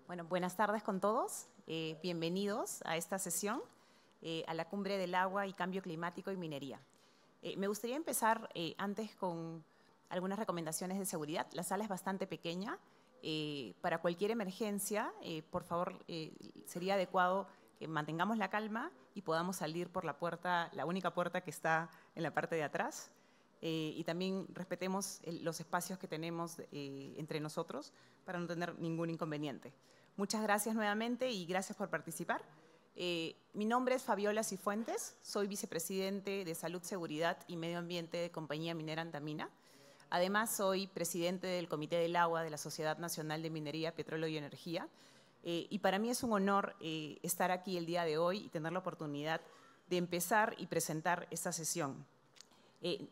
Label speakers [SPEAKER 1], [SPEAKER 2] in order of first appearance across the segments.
[SPEAKER 1] Bueno, buenas tardes con todos. Bienvenidos a esta sesión, a la Cumbre del Agua y Cambio Climático y Minería. Me gustaría empezar antes con algunas recomendaciones de seguridad. La sala es bastante pequeña. Para cualquier emergencia, por favor, sería adecuado que mantengamos la calma y podamos salir por la puerta, la única puerta que está en la parte de atrás. Y también respetemos los espacios que tenemos entre nosotros para no tener ningún inconveniente. Muchas gracias nuevamente y gracias por participar. Mi nombre es Fabiola Cifuentes, soy vicepresidente de Salud, Seguridad y Medio Ambiente de Compañía Minera Antamina. Además, soy presidente del Comité del Agua de la Sociedad Nacional de Minería, Petróleo y Energía. Y para mí es un honor estar aquí el día de hoy y tener la oportunidad de empezar y presentar esta sesión.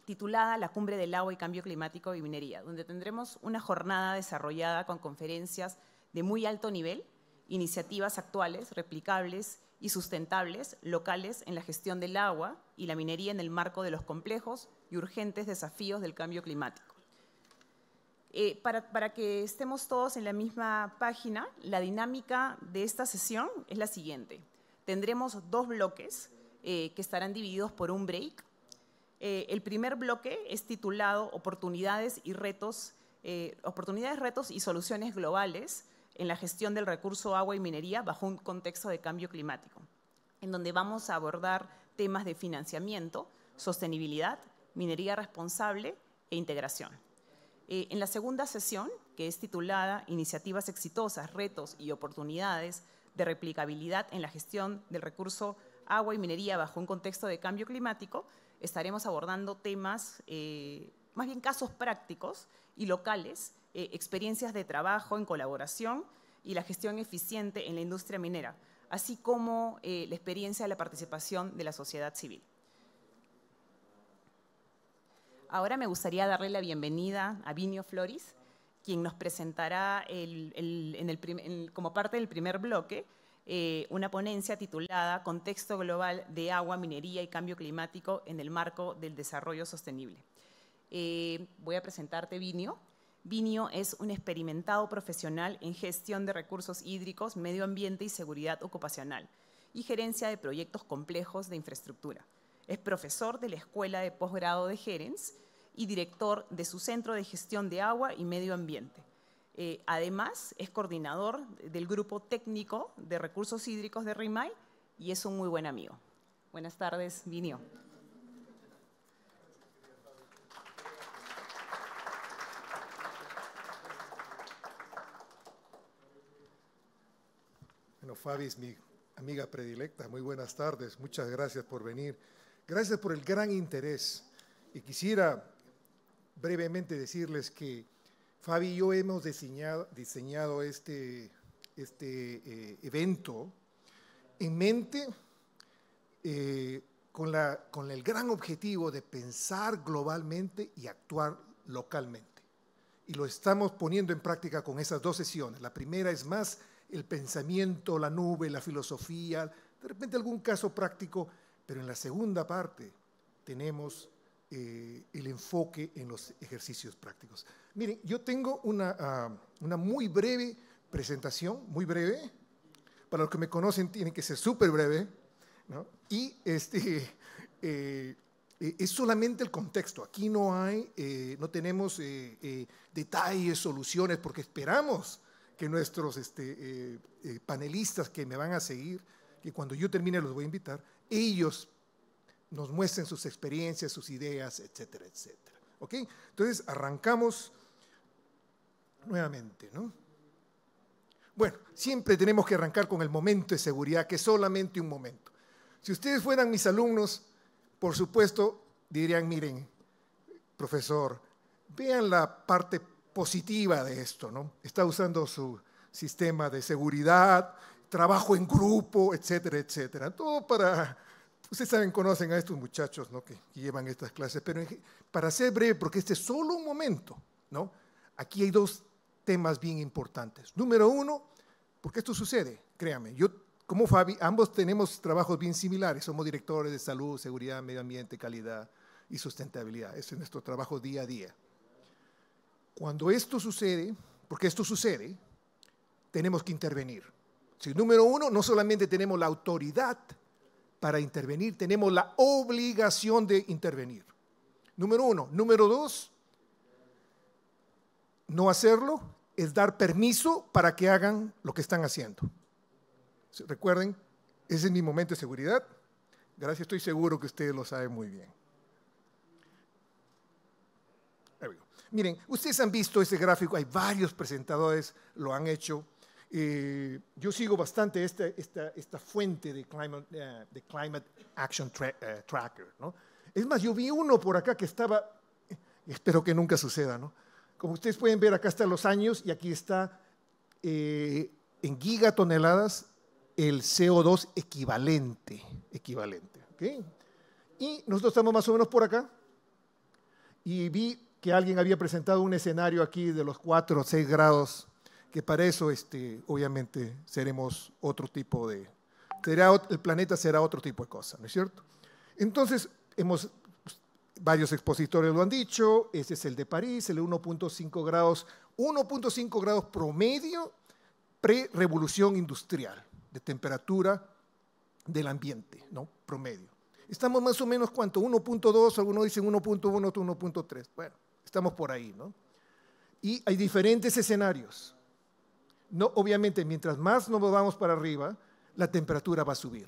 [SPEAKER 1] Titulada La Cumbre del Agua y Cambio Climático y Minería, donde tendremos una jornada desarrollada con conferencias de muy alto nivel, iniciativas actuales, replicables y sustentables locales en la gestión del agua y la minería en el marco de los complejos y urgentes desafíos del cambio climático. Para que estemos todos en la misma página, la dinámica de esta sesión es la siguiente. Tendremos dos bloques que estarán divididos por un break. El primer bloque es titulado Oportunidades, retos y soluciones globales en la gestión del recurso agua y minería bajo un contexto de cambio climático, en donde vamos a abordar temas de financiamiento, sostenibilidad, minería responsable e integración. En la segunda sesión, que es titulada Iniciativas exitosas, retos y oportunidades de replicabilidad en la gestión del recurso agua y minería bajo un contexto de cambio climático, estaremos abordando temas, más bien casos prácticos y locales, experiencias de trabajo en colaboración y la gestión eficiente en la industria minera, así como la experiencia de la participación de la sociedad civil. Ahora me gustaría darle la bienvenida a Vinio Floris, quien nos presentará como parte del primer bloque una ponencia titulada Contexto Global de Agua, Minería y Cambio Climático en el marco del desarrollo sostenible. Voy a presentarte Vinio. Vinio es un experimentado profesional en gestión de recursos hídricos, medio ambiente y seguridad ocupacional y gerencia de proyectos complejos de infraestructura. Es profesor de la Escuela de Posgrado de Gerents y director de su Centro de Gestión de Agua y Medio Ambiente. Además, es coordinador del Grupo Técnico de Recursos Hídricos de RIMAY y es un muy buen amigo. Buenas tardes, Vinio.
[SPEAKER 2] Bueno, Fabi es mi amiga predilecta. Muy buenas tardes. Muchas gracias por venir. Gracias por el gran interés. Y quisiera brevemente decirles que Fabi y yo hemos diseñado este evento en mente con el gran objetivo de pensar globalmente y actuar localmente. Y lo estamos poniendo en práctica con esas dos sesiones. La primera es más el pensamiento, la nube, la filosofía, de repente algún caso práctico, pero en la segunda parte tenemos el enfoque en los ejercicios prácticos. Miren, yo tengo una muy breve presentación, muy breve. Para los que me conocen tiene que ser súper breve, ¿no? Y es solamente el contexto. Aquí no tenemos detalles, soluciones, porque esperamos que nuestros panelistas que me van a seguir, que cuando yo termine los voy a invitar, ellos nos muestren sus experiencias, sus ideas, etcétera, etcétera. ¿Ok? Entonces, arrancamos nuevamente, ¿no? Bueno, siempre tenemos que arrancar con el momento de seguridad, que es solamente un momento. Si ustedes fueran mis alumnos, por supuesto, dirían, miren, profesor, vean la parte positiva de esto, ¿no? Está usando su sistema de seguridad, trabajo en grupo, etcétera, etcétera. Todo para... Ustedes saben, conocen a estos muchachos, ¿no? que llevan estas clases, pero para ser breve, porque este es solo un momento, ¿no? Aquí hay dos temas bien importantes. Número uno, porque esto sucede, créanme, yo como Fabi, ambos tenemos trabajos bien similares, somos directores de salud, seguridad, medio ambiente, calidad y sustentabilidad. Ese es nuestro trabajo día a día. Cuando esto sucede, porque esto sucede, tenemos que intervenir. Sí, número uno, no solamente tenemos la autoridad para intervenir, tenemos la obligación de intervenir. Número uno. Número dos, no hacerlo es dar permiso para que hagan lo que están haciendo. Recuerden, ese es mi momento de seguridad. Gracias, estoy seguro que ustedes lo saben muy bien. Miren, ustedes han visto ese gráfico, hay varios presentadores, lo han hecho. Yo sigo bastante esta fuente de Climate Action Tracker, ¿no? Es más, yo vi uno por acá que estaba, espero que nunca suceda, ¿no? Como ustedes pueden ver, acá están los años y aquí está en gigatoneladas el CO2 equivalente, ¿ok? Y nosotros estamos más o menos por acá y vi que alguien había presentado un escenario aquí de los 4 o 6 grados, que para eso obviamente seremos otro tipo de, el planeta será otro tipo de cosa, ¿no es cierto? Entonces, varios expositores lo han dicho, ese es el de París, el 1.5 grados promedio pre-revolución industrial de temperatura del ambiente, ¿no? Promedio. Estamos más o menos, ¿cuánto? 1.2, algunos dicen 1.1, otros 1.3, bueno, estamos por ahí, ¿no? Y hay diferentes escenarios. No, obviamente, mientras más nos vamos para arriba, la temperatura va a subir.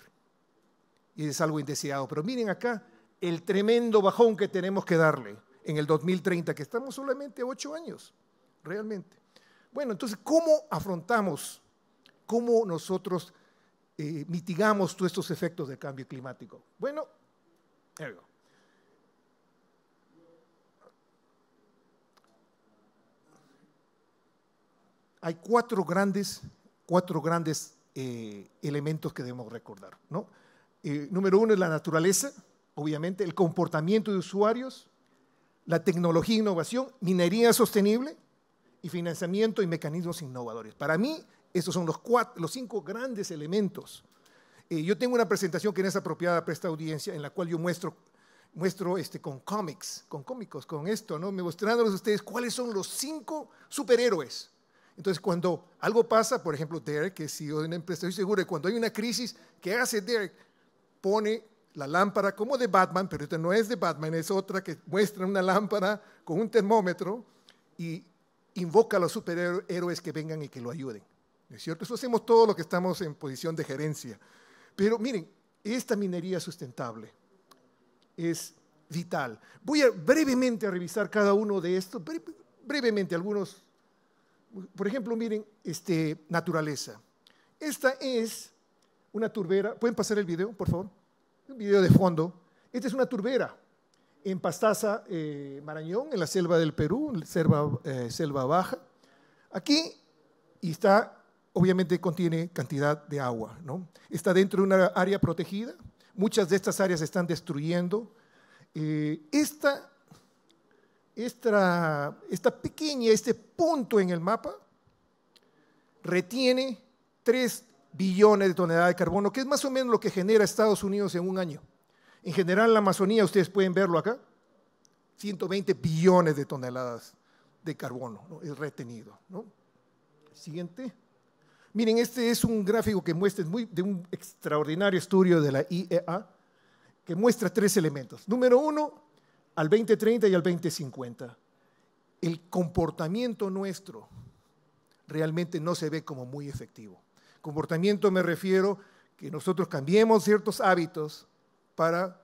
[SPEAKER 2] Y es algo indeseado. Pero miren acá el tremendo bajón que tenemos que darle en el 2030, que estamos solamente 8 años, realmente. Bueno, entonces, ¿cómo afrontamos, cómo nosotros mitigamos todos estos efectos del cambio climático? Bueno, there we go. Hay cuatro grandes elementos que debemos recordar, ¿no? Número uno es la naturaleza, obviamente, el comportamiento de usuarios, la tecnología e innovación, minería sostenible y financiamiento y mecanismos innovadores. Para mí, estos son los 5 grandes elementos. Yo tengo una presentación que no es apropiada para esta audiencia, en la cual yo muestro con cómicos, con esto, ¿no? Mostrándoles a ustedes cuáles son los 5 superhéroes. Entonces, cuando algo pasa, por ejemplo, Derek, que es CEO de una empresa, estoy seguro que cuando hay una crisis, ¿qué hace Derek? Pone la lámpara como de Batman, pero esta no es de Batman, es otra que muestra una lámpara con un termómetro y invoca a los superhéroes que vengan y que lo ayuden. ¿No es cierto? Eso hacemos todo lo que estamos en posición de gerencia. Pero miren, esta minería sustentable es vital. Voy a brevemente a revisar cada uno de estos, brevemente algunos. Por ejemplo, miren, naturaleza. Esta es una turbera. ¿Pueden pasar el video, por favor? Un video de fondo. Esta es una turbera en Pastaza, Marañón, en la selva del Perú, selva baja. Aquí, y está, obviamente contiene cantidad de agua, ¿no? Está dentro de una área protegida. Muchas de estas áreas se están destruyendo. Este punto en el mapa retiene 3 billones de toneladas de carbono, que es más o menos lo que genera Estados Unidos en un año. En general, en la Amazonía, ustedes pueden verlo acá, 120 billones de toneladas de carbono, ¿no? Es retenido, ¿no? Siguiente. Miren, este es un gráfico que muestra de un extraordinario estudio de la IEA, que muestra 3 elementos. Número 1, al 2030 y al 2050. El comportamiento nuestro realmente no se ve como muy efectivo. Comportamiento me refiero que nosotros cambiemos ciertos hábitos para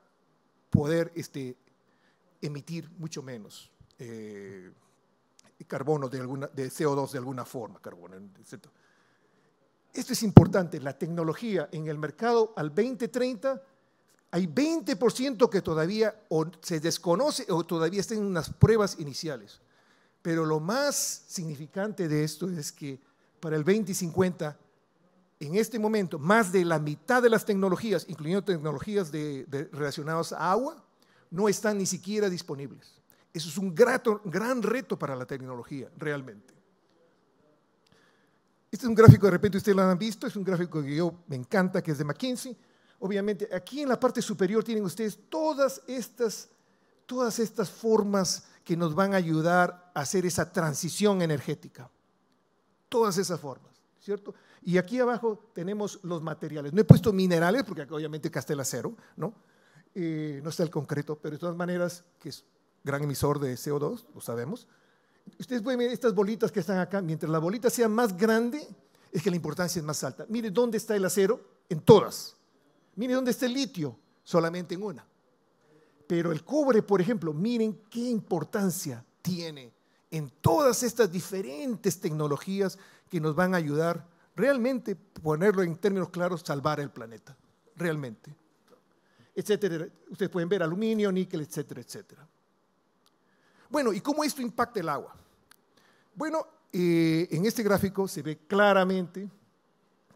[SPEAKER 2] poder emitir mucho menos carbono de CO2 de alguna forma, carbono, etc. Esto es importante, la tecnología en el mercado al 2030 hay 20% que todavía o se desconoce o todavía están en unas pruebas iniciales. Pero lo más significante de esto es que para el 2050, en este momento, más de la mitad de las tecnologías, incluyendo tecnologías relacionadas a agua, no están ni siquiera disponibles. Eso es un gran reto para la tecnología, realmente. Este es un gráfico, de repente ustedes lo han visto, es un gráfico que yo me encanta, que es de McKinsey. Obviamente, aquí en la parte superior tienen ustedes todas estas formas que nos van a ayudar a hacer esa transición energética. Todas esas formas. ¿cierto? Y aquí abajo tenemos los materiales. No he puesto minerales, porque acá obviamente acá está el acero, ¿no? No está el concreto, pero de todas maneras, que es gran emisor de CO2, lo sabemos. Ustedes pueden ver estas bolitas que están acá. Mientras la bolita sea más grande, es que la importancia es más alta. Mire dónde está el acero, en todas. Mire dónde está el litio, solamente en una. Pero el cobre, por ejemplo, miren qué importancia tiene en todas estas diferentes tecnologías que nos van a ayudar realmente, ponerlo en términos claros, salvar el planeta, realmente, etcétera. Ustedes pueden ver aluminio, níquel, etcétera, etcétera. Bueno, ¿y cómo esto impacta el agua? Bueno, en este gráfico se ve claramente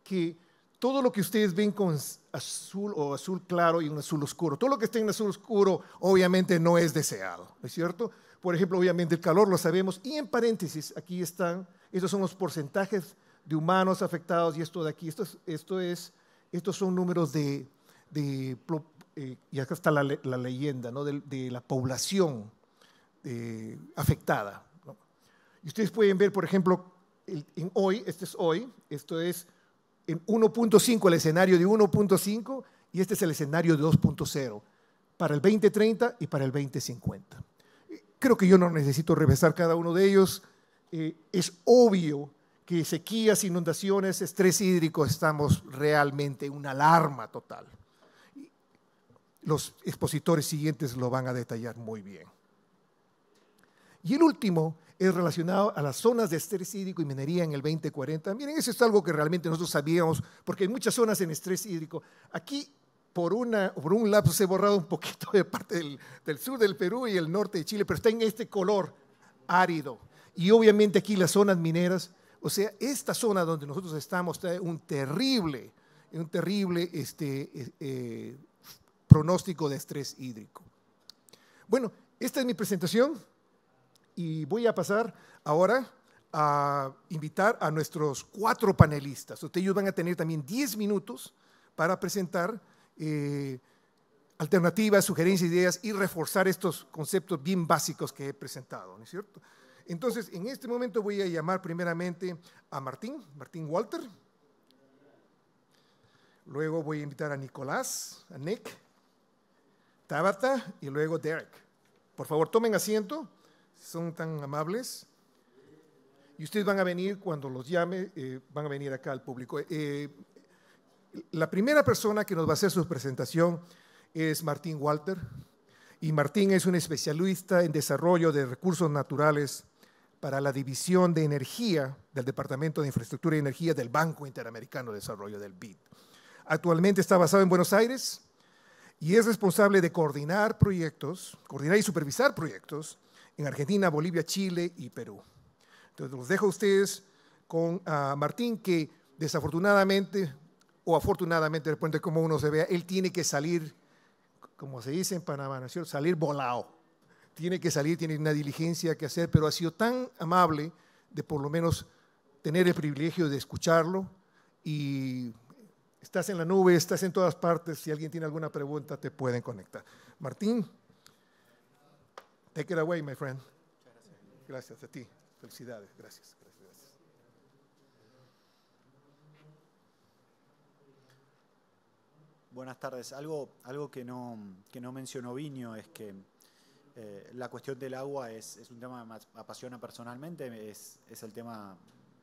[SPEAKER 2] que todo lo que ustedes ven con azul o azul claro y un azul oscuro, todo lo que está en azul oscuro obviamente no es deseado, ¿no es cierto? Por ejemplo, obviamente el calor lo sabemos, y en paréntesis aquí están, estos son los porcentajes de humanos afectados, y esto de aquí, estos son números y acá está la leyenda, ¿no? de la población afectada, ¿no? Y ustedes pueden ver, por ejemplo, en hoy, esto es en 1.5, el escenario de 1.5, y este es el escenario de 2.0 para el 2030 y para el 2050. Creo que yo no necesito revisar cada uno de ellos. Es obvio que sequías, inundaciones, estrés hídrico, estamos realmente en una alarma total. Los expositores siguientes lo van a detallar muy bien. Y el último es relacionado a las zonas de estrés hídrico y minería en el 2040. Miren, eso es algo que realmente nosotros sabíamos, porque hay muchas zonas en estrés hídrico. Aquí, por un lapso, se ha borrado un poquito de parte del sur del Perú y el norte de Chile, pero está en este color árido. Y obviamente aquí las zonas mineras, o sea, esta zona donde nosotros estamos está un terrible pronóstico de estrés hídrico. Bueno, esta es mi presentación. Y voy a pasar ahora a invitar a nuestros 4 panelistas. Ellos van a tener también 10 minutos para presentar alternativas, sugerencias, ideas y reforzar estos conceptos bien básicos que he presentado, ¿no es cierto? Entonces, en este momento voy a llamar primeramente a Martín Walter. Luego voy a invitar a Nicolás, a Nick, Tabata y luego Derek. Por favor, tomen asiento. Son tan amables. Y ustedes van a venir cuando los llame, van a venir acá al público. La primera persona que nos va a hacer su presentación es Martín Walter. Y Martín es un especialista en desarrollo de recursos naturales para la División de Energía del Departamento de Infraestructura y Energía del Banco Interamericano de Desarrollo, del BID. Actualmente está basado en Buenos Aires y es responsable de coordinar y supervisar proyectos en Argentina, Bolivia, Chile y Perú. Entonces los dejo a ustedes con Martín, que desafortunadamente o afortunadamente, depende de cómo uno se vea, él tiene que salir, como se dice en Panamá, ¿no es cierto?, salir volado. Tiene que salir, tiene una diligencia que hacer, pero ha sido tan amable de por lo menos tener el privilegio de escucharlo. Y estás en la nube, estás en todas partes. Si alguien tiene alguna pregunta, te pueden conectar. Martín. Take it away, my friend. Gracias a ti. Felicidades. Gracias.
[SPEAKER 3] Buenas tardes. Algo que no mencionó Viño es que la cuestión del agua es un tema que me apasiona personalmente. Es el tema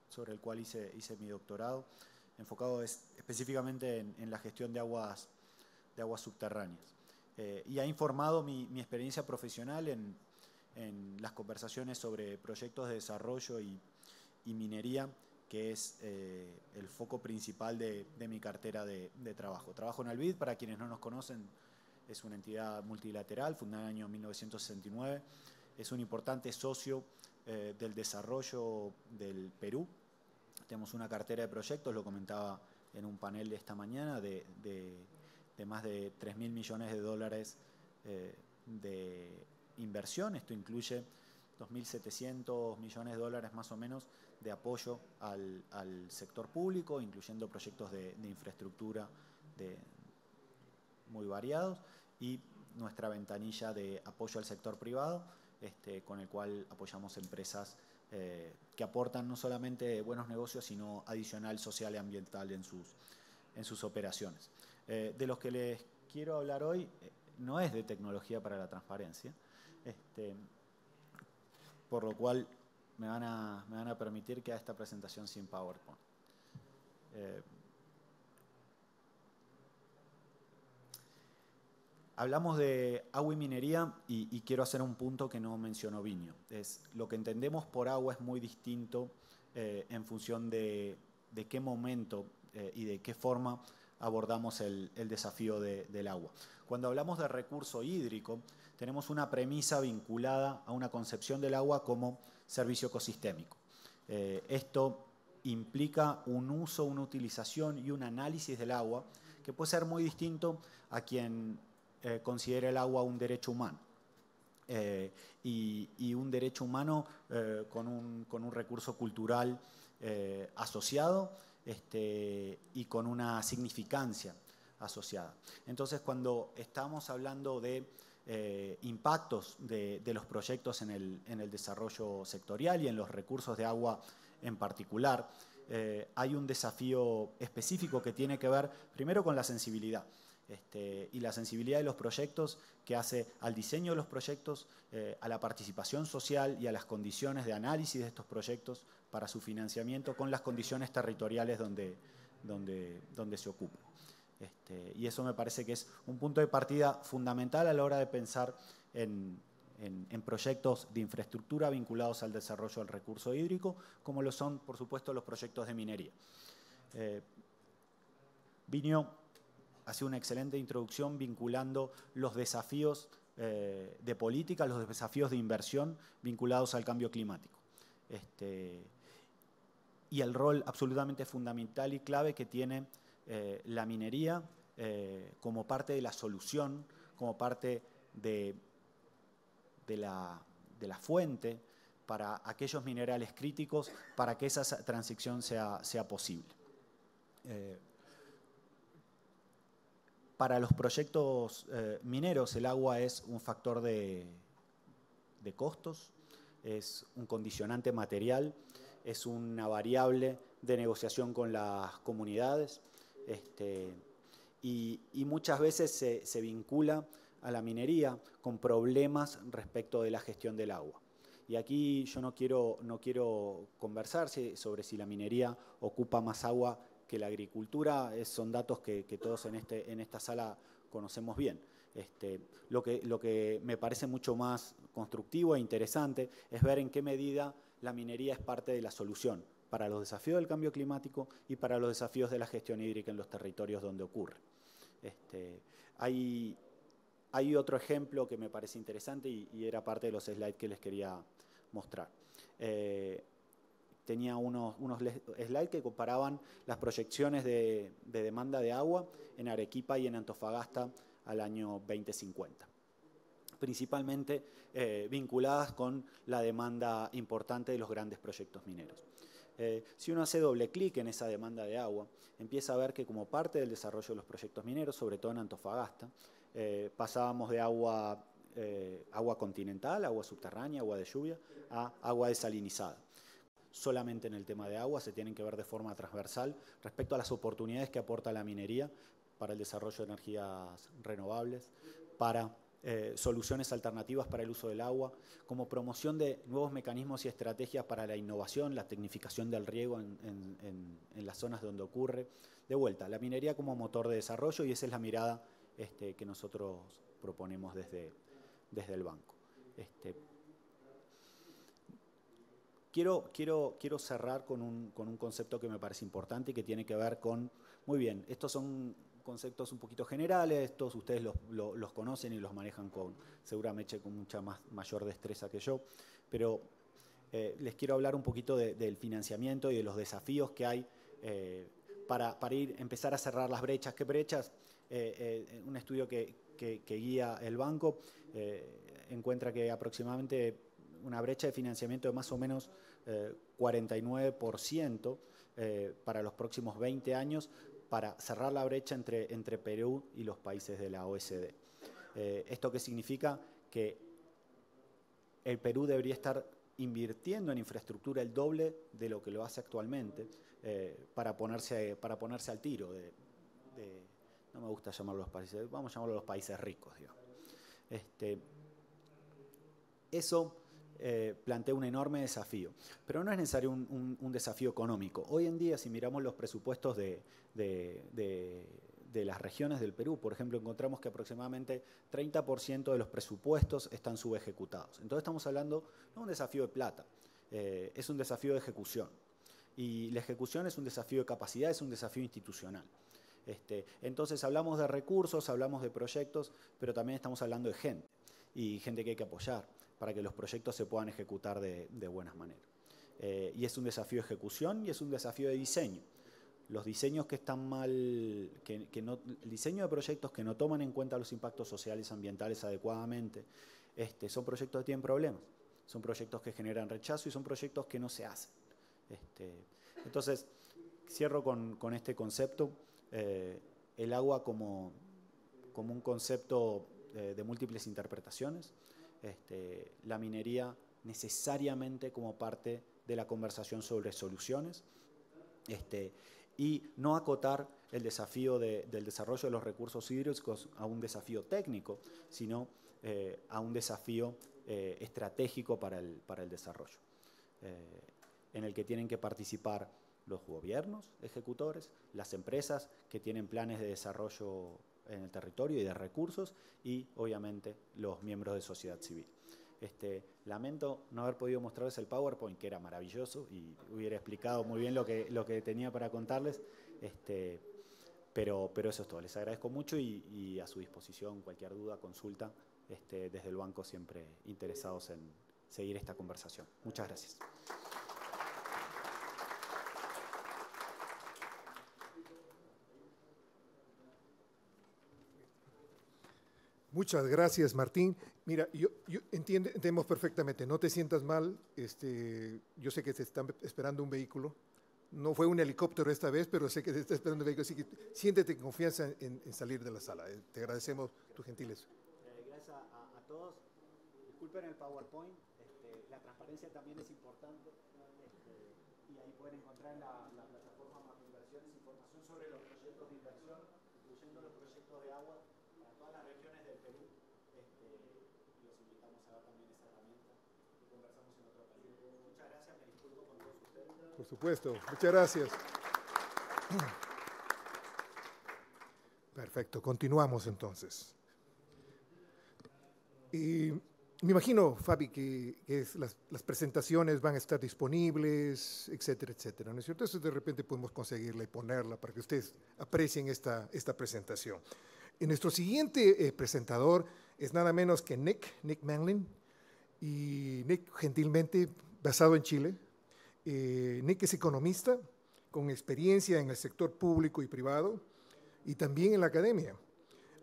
[SPEAKER 3] sobre el cual hice mi doctorado, enfocado específicamente en la gestión de aguas subterráneas. Y ha informado mi experiencia profesional en las conversaciones sobre proyectos de desarrollo y minería, que es el foco principal de mi cartera de trabajo. Trabajo en el BID, para quienes no nos conocen, es una entidad multilateral fundada en el año 1969. Es un importante socio del desarrollo del Perú. Tenemos una cartera de proyectos, lo comentaba en un panel de esta mañana, de más de 3.000 millones de dólares de inversión. Esto incluye 2.700 millones de dólares más o menos de apoyo al sector público, incluyendo proyectos de infraestructura muy variados, y nuestra ventanilla de apoyo al sector privado, con el cual apoyamos empresas que aportan no solamente buenos negocios, sino adicional social y ambiental en sus operaciones. De los que les quiero hablar hoy no es de tecnología para la transparencia, por lo cual me van a permitir que haga esta presentación sin PowerPoint. Hablamos de agua y minería y quiero hacer un punto que no mencionó Viño. Lo que entendemos por agua es muy distinto en función de qué momento y de qué forma abordamos el desafío del agua. Cuando hablamos de recurso hídrico, tenemos una premisa vinculada a una concepción del agua como servicio ecosistémico. Esto implica un uso, una utilización y un análisis del agua que puede ser muy distinto a quien considera el agua un derecho humano. Y un derecho humano con un recurso cultural asociado y con una significancia asociada. Entonces, cuando estamos hablando de impactos de los proyectos en el desarrollo sectorial y en los recursos de agua en particular, hay un desafío específico que tiene que ver primero con la sensibilidad. Y la sensibilidad de los proyectos que hace al diseño de los proyectos, a la participación social y a las condiciones de análisis de estos proyectos para su financiamiento con las condiciones territoriales donde se ocupa. Y eso me parece que es un punto de partida fundamental a la hora de pensar en proyectos de infraestructura vinculados al desarrollo del recurso hídrico, como lo son, por supuesto, los proyectos de minería. Viño hace una excelente introducción vinculando los desafíos de política, los desafíos de inversión vinculados al cambio climático. Y el rol absolutamente fundamental y clave que tiene la minería como parte de la solución, como parte de la fuente para aquellos minerales críticos para que esa transición sea posible. Para los proyectos mineros, el agua es un factor de costos, es un condicionante material, es una variable de negociación con las comunidades y muchas veces se vincula a la minería con problemas respecto de la gestión del agua. Y aquí yo no quiero conversar sobre si la minería ocupa más agua que la agricultura, son datos que todos en esta sala conocemos bien. Lo que me parece mucho más constructivo e interesante es ver en qué medida la minería es parte de la solución para los desafíos del cambio climático y para los desafíos de la gestión hídrica en los territorios donde ocurre. Hay otro ejemplo que me parece interesante y era parte de los slides que les quería mostrar. Tenía unos slides que comparaban las proyecciones de demanda de agua en Arequipa y en Antofagasta al año 2050, principalmente vinculadas con la demanda importante de los grandes proyectos mineros. Si uno hace doble clic en esa demanda de agua, empieza a ver que como parte del desarrollo de los proyectos mineros, sobre todo en Antofagasta, pasábamos de agua continental, agua subterránea, agua de lluvia, a agua desalinizada. Solamente en el tema de agua se tienen que ver de forma transversal respecto a las oportunidades que aporta la minería para el desarrollo de energías renovables, para soluciones alternativas para el uso del agua, como promoción de nuevos mecanismos y estrategias para la innovación, la tecnificación del riego en las zonas donde ocurre. De vuelta, la minería como motor de desarrollo, y esa es la mirada que nosotros proponemos desde el banco. Quiero cerrar con un concepto que me parece importante y que tiene que ver con, muy bien, estos son conceptos un poquito generales, todos ustedes los conocen y los manejan seguramente con mucha mayor destreza que yo, pero les quiero hablar un poquito del financiamiento y de los desafíos que hay para empezar a cerrar las brechas. ¿Qué brechas? Un estudio que guía el banco encuentra que aproximadamente una brecha de financiamiento de más o menos 49% para los próximos 20 años para cerrar la brecha entre Perú y los países de la OECD. ¿Esto qué significa? Que el Perú debería estar invirtiendo en infraestructura el doble de lo que lo hace actualmente para ponerse al tiro. No me gusta llamarlo los países, vamos a llamarlo los países ricos, digamos. Eso plantea un enorme desafío, pero no es necesario un desafío económico. Hoy en día, si miramos los presupuestos de las regiones del Perú, por ejemplo, encontramos que aproximadamente 30% de los presupuestos están subejecutados. Entonces estamos hablando no de un desafío de plata, es un desafío de ejecución. Y la ejecución es un desafío de capacidad, es un desafío institucional. Entonces hablamos de recursos, hablamos de proyectos, pero también estamos hablando de gente, y gente que hay que apoyar para que los proyectos se puedan ejecutar de buenas maneras. Y es un desafío de ejecución y es un desafío de diseño. Los diseños que están mal, el diseño de proyectos que no toman en cuenta los impactos sociales y ambientales adecuadamente, son proyectos que tienen problemas, son proyectos que generan rechazo y son proyectos que no se hacen. Entonces, cierro con este concepto, el agua como un concepto de múltiples interpretaciones, la minería necesariamente como parte de la conversación sobre soluciones, y no acotar el desafío del desarrollo de los recursos hídricos a un desafío técnico, sino a un desafío estratégico para el desarrollo, en el que tienen que participar los gobiernos ejecutores, las empresas que tienen planes de desarrollo en el territorio y de recursos, y obviamente los miembros de sociedad civil. Lamento no haber podido mostrarles el PowerPoint, que era maravilloso y hubiera explicado muy bien lo que tenía para contarles, pero eso es todo. Les agradezco mucho y a su disposición cualquier duda, consulta, desde el banco siempre interesados en seguir esta conversación. Muchas gracias.
[SPEAKER 2] Muchas gracias, Martín. Mira, yo entendemos perfectamente, no te sientas mal. Yo sé que te están esperando un vehículo. No fue un helicóptero esta vez, pero sé que te está esperando un vehículo, así que siéntete con confianza en salir de la sala. Te agradecemos tu gentileza.
[SPEAKER 3] Gracias a todos. Disculpen el PowerPoint. La transparencia también es importante. Y ahí pueden encontrar en la plataforma Más Inversiones información sobre los proyectos de inversión, incluyendo los proyectos de agua para todas las regiones del Perú. Los invitamos a ver también esa herramienta y conversamos en otra ocasión. Muchas gracias, me disculpo con todos ustedes.
[SPEAKER 2] Por supuesto, muchas gracias. Perfecto, continuamos entonces. Y me imagino, Fabi, que las presentaciones van a estar disponibles, etcétera, etcétera, ¿no es cierto? Entonces de repente podemos conseguirla y ponerla para que ustedes aprecien esta presentación. Y nuestro siguiente presentador es nada menos que Nick Manlin, y Nick gentilmente basado en Chile. Nick es economista con experiencia en el sector público y privado y también en la academia.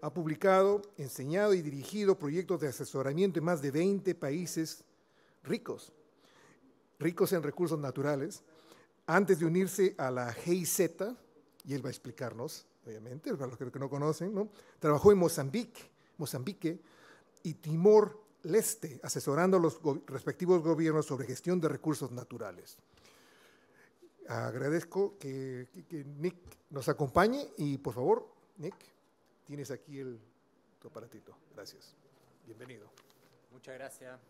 [SPEAKER 2] Ha publicado, enseñado y dirigido proyectos de asesoramiento en más de 20 países ricos en recursos naturales. Antes de unirse a la GIZ, y él va a explicarnos, obviamente, para los que no conocen, ¿no? Trabajó en Mozambique y Timor-Leste, asesorando a los respectivos gobiernos sobre gestión de recursos naturales. Agradezco que Nick nos acompañe y, por favor, Nick, tienes aquí tu aparatito. Gracias. Bienvenido.
[SPEAKER 4] Muchas gracias.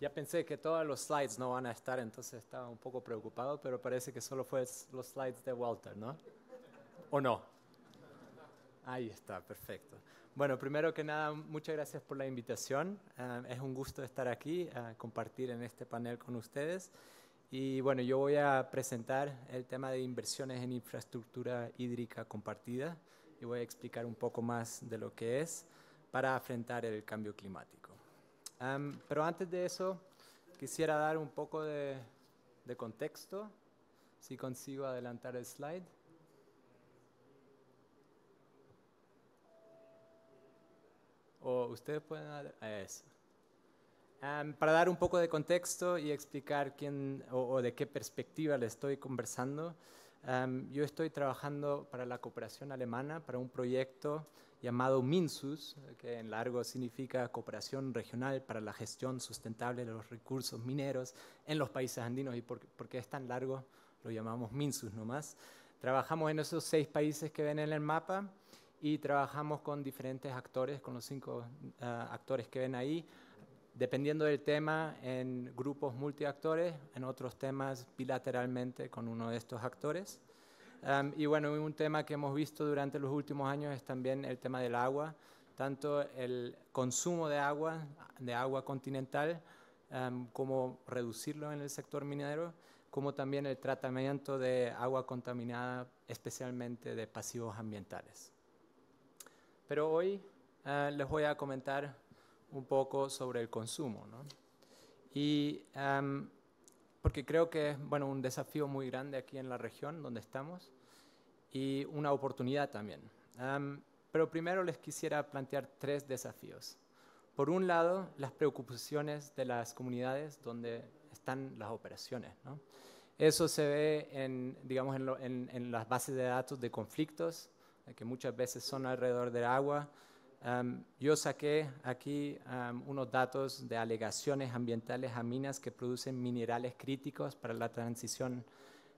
[SPEAKER 4] Ya pensé que todos los slides no van a estar, entonces estaba un poco preocupado, pero parece que solo fue los slides de Walter, ¿no? ¿O no? Ahí está, perfecto. Bueno, primero que nada, muchas gracias por la invitación. Es un gusto estar aquí, compartir en este panel con ustedes. Y bueno, yo voy a presentar el tema de inversiones en infraestructura hídrica compartida y voy a explicar un poco más de lo que es para enfrentar el cambio climático. Pero antes de eso, quisiera dar un poco de contexto, si consigo adelantar el slide. O ustedes pueden dar eso. Para dar un poco de contexto y explicar quién o de qué perspectiva le estoy conversando, yo estoy trabajando para la cooperación alemana para un proyecto llamado MINSUS, que en largo significa Cooperación Regional para la Gestión Sustentable de los Recursos Mineros en los países andinos, y porque es tan largo lo llamamos MINSUS nomás. Trabajamos en esos 6 países que ven en el mapa y trabajamos con diferentes actores, con los 5 actores que ven ahí, dependiendo del tema, en grupos multiactores, en otros temas bilateralmente con uno de estos actores. Y bueno, un tema que hemos visto durante los últimos años es también el tema del agua, tanto el consumo de agua continental, como reducirlo en el sector minero, como también el tratamiento de agua contaminada, especialmente de pasivos ambientales. Pero hoy les voy a comentar un poco sobre el consumo, ¿no? Y porque creo que es un desafío muy grande aquí en la región donde estamos y una oportunidad también. Pero primero les quisiera plantear 3 desafíos. Por un lado, las preocupaciones de las comunidades donde están las operaciones, ¿no? Eso se ve en las bases de datos de conflictos, que muchas veces son alrededor del agua. Yo saqué aquí unos datos de alegaciones ambientales a minas que producen minerales críticos para la transición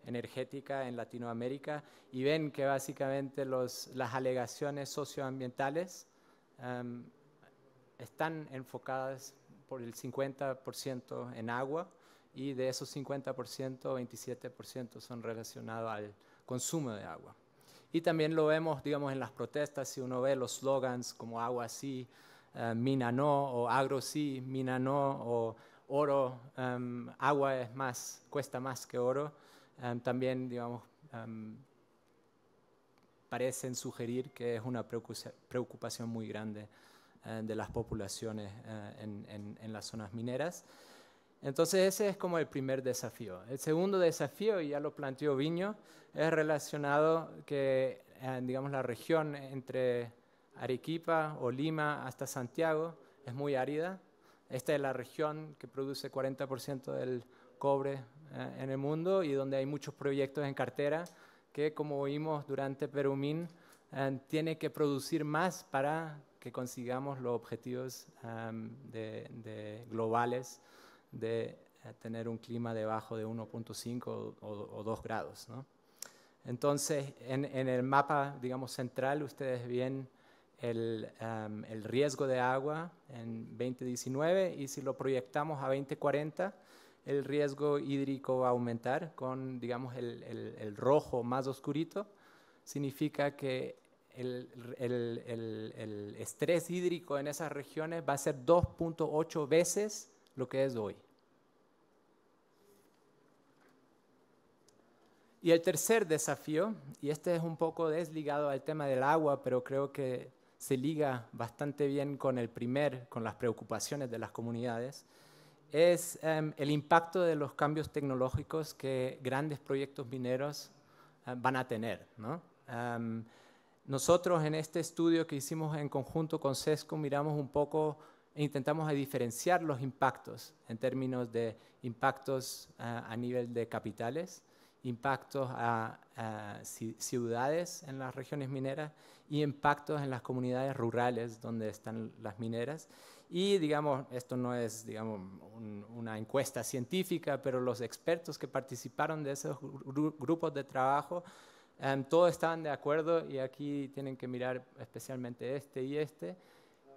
[SPEAKER 4] energética en Latinoamérica, y ven que básicamente las alegaciones socioambientales están enfocadas por el 50% en agua, y de esos 50%, 27% son relacionados al consumo de agua. Y también lo vemos, en las protestas, si uno ve los slogans como agua sí, mina no, o agro sí, mina no, o oro, agua cuesta más que oro. También, parecen sugerir que es una preocupación muy grande de las poblaciones en las zonas mineras. Entonces ese es como el primer desafío. El segundo desafío, y ya lo planteó Viño, es relacionado que, la región entre Arequipa o Lima hasta Santiago es muy árida. Esta es la región que produce 40% del cobre en el mundo, y donde hay muchos proyectos en cartera que, como vimos durante Perumín, tiene que producir más para que consigamos los objetivos globales de tener un clima debajo de 1.5 o 2 grados, ¿no? Entonces, en el mapa, central, ustedes ven el riesgo de agua en 2019, y si lo proyectamos a 2040, el riesgo hídrico va a aumentar con, el rojo más oscurito. Significa que el estrés hídrico en esas regiones va a ser 2.8 veces lo que es hoy. Y el tercer desafío, y este es un poco desligado al tema del agua, pero creo que se liga bastante bien con con las preocupaciones de las comunidades, es el impacto de los cambios tecnológicos que grandes proyectos mineros van a tener, ¿no? Nosotros en este estudio que hicimos en conjunto con SESCO miramos un poco e intentamos diferenciar los impactos en términos de impactos a nivel de capitales, impactos a ciudades en las regiones mineras y impactos en las comunidades rurales donde están las mineras. Y esto no es una encuesta científica, pero los expertos que participaron de esos grupos de trabajo, todos estaban de acuerdo, y aquí tienen que mirar especialmente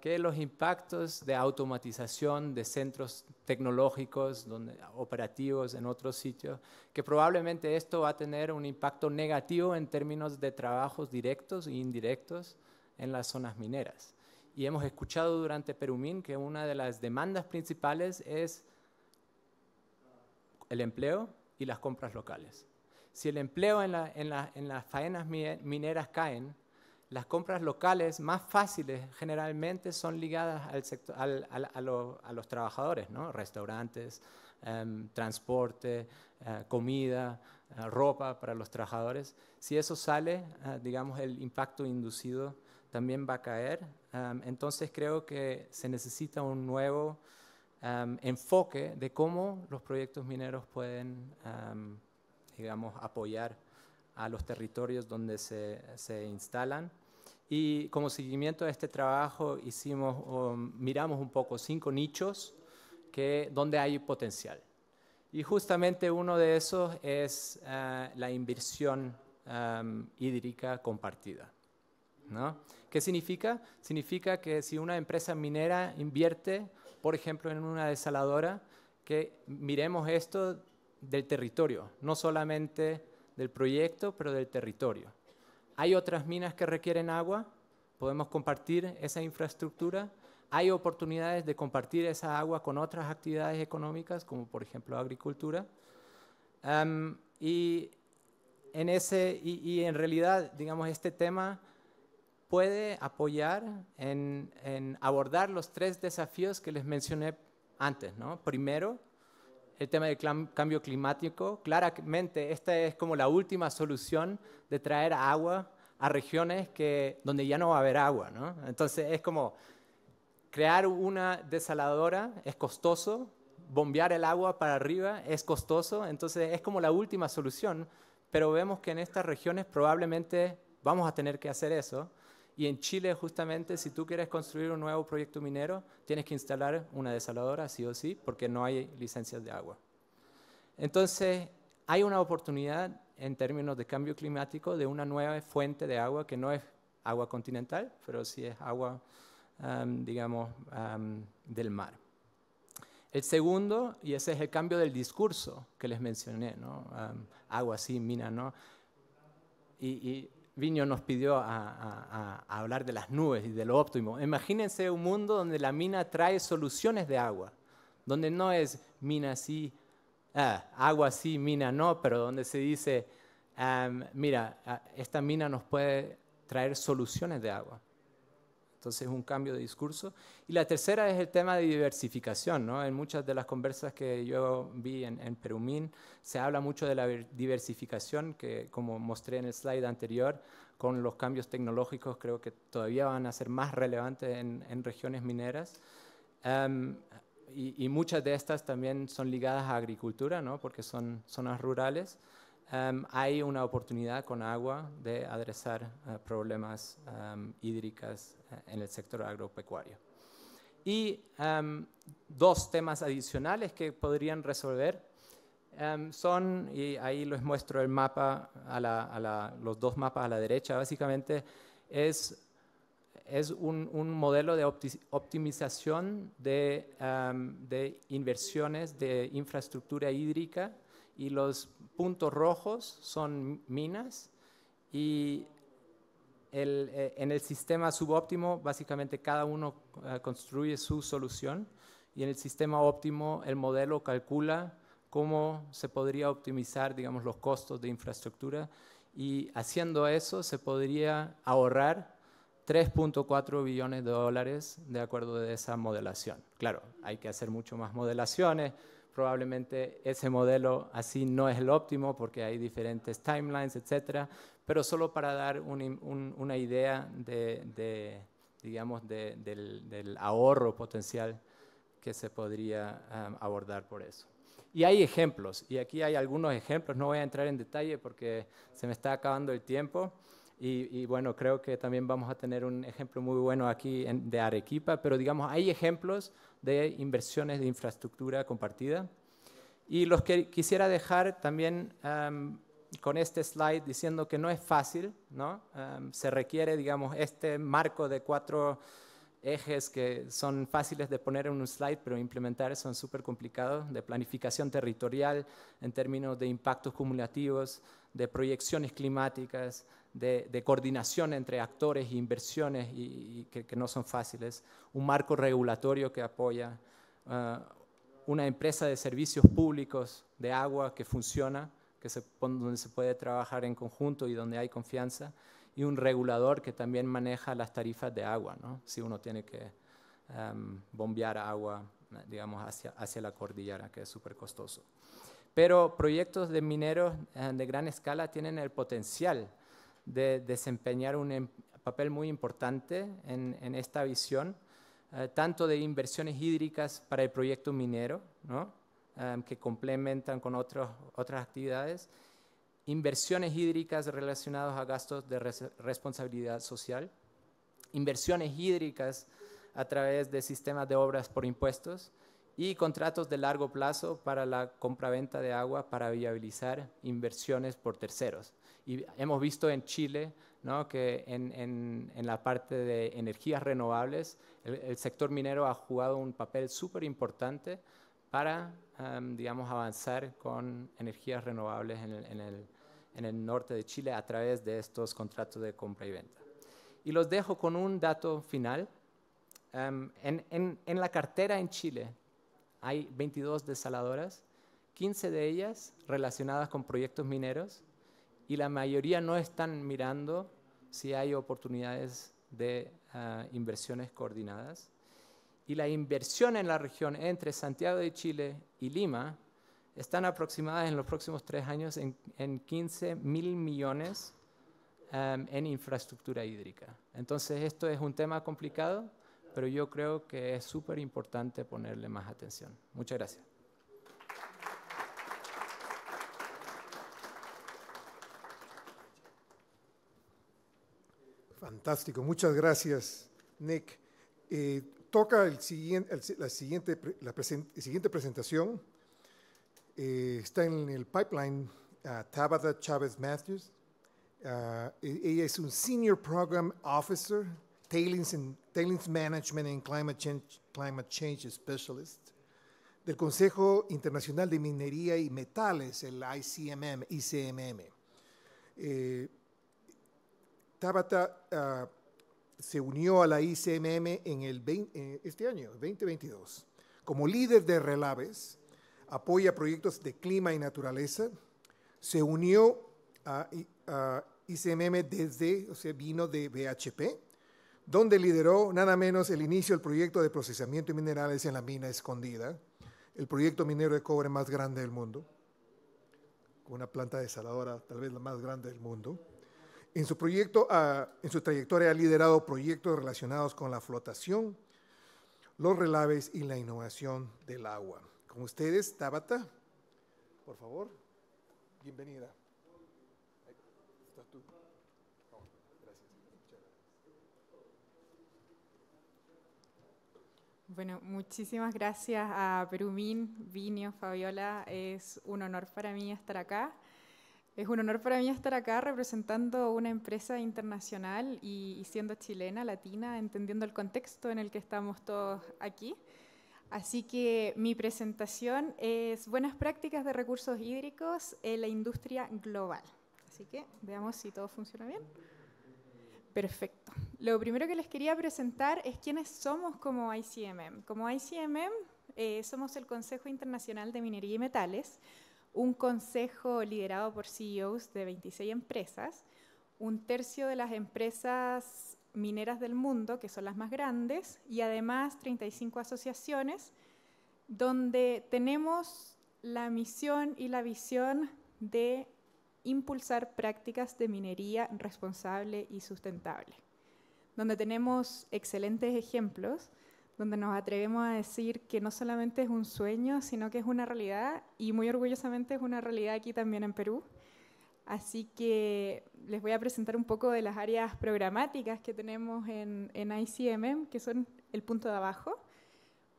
[SPEAKER 4] que los impactos de automatización de centros tecnológicos operativos en otros sitios, que probablemente esto va a tener un impacto negativo en términos de trabajos directos e indirectos en las zonas mineras. Y hemos escuchado durante Perumín que una de las demandas principales es el empleo y las compras locales. Si el empleo en las faenas mineras caen, las compras locales más fáciles generalmente son ligadas al sector, a los trabajadores, ¿no? Restaurantes, transporte, comida, ropa para los trabajadores. Si eso sale, el impacto inducido también va a caer. Entonces creo que se necesita un nuevo enfoque de cómo los proyectos mineros pueden, apoyar a los territorios donde se instalan. Y como seguimiento de este trabajo miramos un poco 5 nichos donde hay potencial. Y justamente uno de esos es la inversión hídrica compartida, ¿no? ¿Qué significa? Significa que si una empresa minera invierte, por ejemplo, en una desaladora, que miremos esto del territorio, no solamente del proyecto, pero del territorio. Hay otras minas que requieren agua, podemos compartir esa infraestructura. Hay oportunidades de compartir esa agua con otras actividades económicas, como por ejemplo agricultura. Y en realidad, digamos, este tema puede apoyar en abordar los 3 desafíos que les mencioné antes, ¿no? Primero, el tema del cambio climático. Claramente, esta es como la última solución de traer agua a regiones donde ya no va a haber agua, ¿no? Entonces, es como crear una desaladora es costoso, bombear el agua para arriba es costoso, entonces es como la última solución, pero vemos que en estas regiones probablemente vamos a tener que hacer eso. Y en Chile, justamente, si tú quieres construir un nuevo proyecto minero, tienes que instalar una desaladora, sí o sí, porque no hay licencias de agua. Entonces, hay una oportunidad en términos de cambio climático de una nueva fuente de agua que no es agua continental, pero sí es agua, digamos, del mar. El segundo, y ese es el cambio del discurso que les mencioné, ¿no? Agua sí, mina no. Y Viño nos pidió a hablar de las nubes y de lo óptimo. Imagínense un mundo donde la mina trae soluciones de agua, donde no es mina sí, agua sí, mina no, pero donde se dice, mira, esta mina nos puede traer soluciones de agua. Entonces es un cambio de discurso. Y la tercera es el tema de diversificación, ¿no? En muchas de las conversas que yo vi en Perumín se habla mucho de la diversificación, que como mostré en el slide anterior, con los cambios tecnológicos creo que todavía van a ser más relevantes en regiones mineras. Y muchas de estas también son ligadas a agricultura, ¿no? Porque son zonas rurales. Hay una oportunidad con agua de adresar problemas hídricos en el sector agropecuario. Y 2 temas adicionales que podrían resolver son, y ahí les muestro el mapa, los 2 mapas a la derecha, básicamente es un modelo de optimización de inversiones de infraestructura hídrica, y los puntos rojos son minas, y en el sistema subóptimo básicamente cada uno construye su solución, y en el sistema óptimo el modelo calcula cómo se podría optimizar, digamos, los costos de infraestructura, y haciendo eso se podría ahorrar $3.4 billones de acuerdo a esa modelación. Claro, hay que hacer mucho más modelaciones. Probablemente ese modelo así no es el óptimo porque hay diferentes timelines, etcétera, pero solo para dar una idea digamos, del ahorro potencial que se podría abordar por eso. Y hay ejemplos, y aquí hay algunos ejemplos, no voy a entrar en detalle porque se me está acabando el tiempo, y bueno, creo que también vamos a tener un ejemplo muy bueno aquí de Arequipa, pero digamos, hay ejemplos de inversiones de infraestructura compartida. Y los que quisiera dejar también con este slide diciendo que no es fácil, ¿no? Se requiere, digamos, este marco de 4 ejes que son fáciles de poner en un slide, pero implementar son súper complicados, de planificación territorial en términos de impactos cumulativos, de proyecciones climáticas, de coordinación entre actores e inversiones y que no son fáciles, un marco regulatorio que apoya, una empresa de servicios públicos de agua que funciona, donde se puede trabajar en conjunto y donde hay confianza, y un regulador que también maneja las tarifas de agua, ¿no? Si uno tiene que bombear agua, digamos, hacia la cordillera, que es súper costoso. Pero proyectos de mineros de gran escala tienen el potencial de desempeñar un papel muy importante en esta visión, tanto de inversiones hídricas para el proyecto minero, ¿no? Que complementan con otras actividades, inversiones hídricas relacionadas a gastos de responsabilidad social, inversiones hídricas a través de sistemas de obras por impuestos y contratos de largo plazo para la compraventa de agua para viabilizar inversiones por terceros. Y hemos visto en Chile, ¿no?, que en la parte de energías renovables, el sector minero ha jugado un papel súper importante para, digamos, avanzar con energías renovables en el norte de Chile a través de estos contratos de compra y venta. Y los dejo con un dato final. En la cartera en Chile hay 22 desaladoras, 15 de ellas relacionadas con proyectos mineros, y la mayoría no están mirando si hay oportunidades de inversiones coordinadas. Y la inversión en la región entre Santiago de Chile y Lima están aproximadas en los próximos 3 años en 15.000 millones en infraestructura hídrica. Entonces esto es un tema complicado, pero yo creo que es súper importante ponerle más atención. Muchas gracias.
[SPEAKER 2] Fantástico, muchas gracias, Nick. Toca la siguiente presentación. Está en el pipeline Tabata Chávez Matthews. Ella es un Senior Program Officer, Tailings Management and Climate Change Specialist del Consejo Internacional de Minería y Metales, el ICMM. Tabata se unió a la ICMM en este año, 2022. Como líder de Relaves, apoya proyectos de clima y naturaleza. Se unió a ICMM vino de BHP, donde lideró nada menos el inicio del proyecto de procesamiento de minerales en la mina Escondida, el proyecto minero de cobre más grande del mundo, con una planta desaladora tal vez la más grande del mundo. En su trayectoria ha liderado proyectos relacionados con la flotación, los relaves y la innovación del agua. Con ustedes, Tabata, por favor, bienvenida. Ahí estás tú.
[SPEAKER 5] Bueno, muchísimas gracias a Perumín, Vinio, Fabiola. Es un honor para mí estar acá. Es un honor para mí estar acá representando una empresa internacional y siendo chilena, latina, entendiendo el contexto en el que estamos todos aquí. Así que mi presentación es buenas prácticas de recursos hídricos en la industria global. Así que veamos si todo funciona bien. Perfecto. Lo primero que les quería presentar es quiénes somos como ICMM. Como ICMM somos el Consejo Internacional de Minería y Metales, un consejo liderado por CEOs de 26 empresas, 1/3 de las empresas mineras del mundo, que son las más grandes, y además 35 asociaciones, donde tenemos la misión y la visión de impulsar prácticas de minería responsable y sustentable, donde tenemos excelentes ejemplos, donde nos atrevemos a decir que no solamente es un sueño, sino que es una realidad, y muy orgullosamente es una realidad aquí también en Perú. Así que les voy a presentar un poco de las áreas programáticas que tenemos en ICMM, que son el punto de abajo,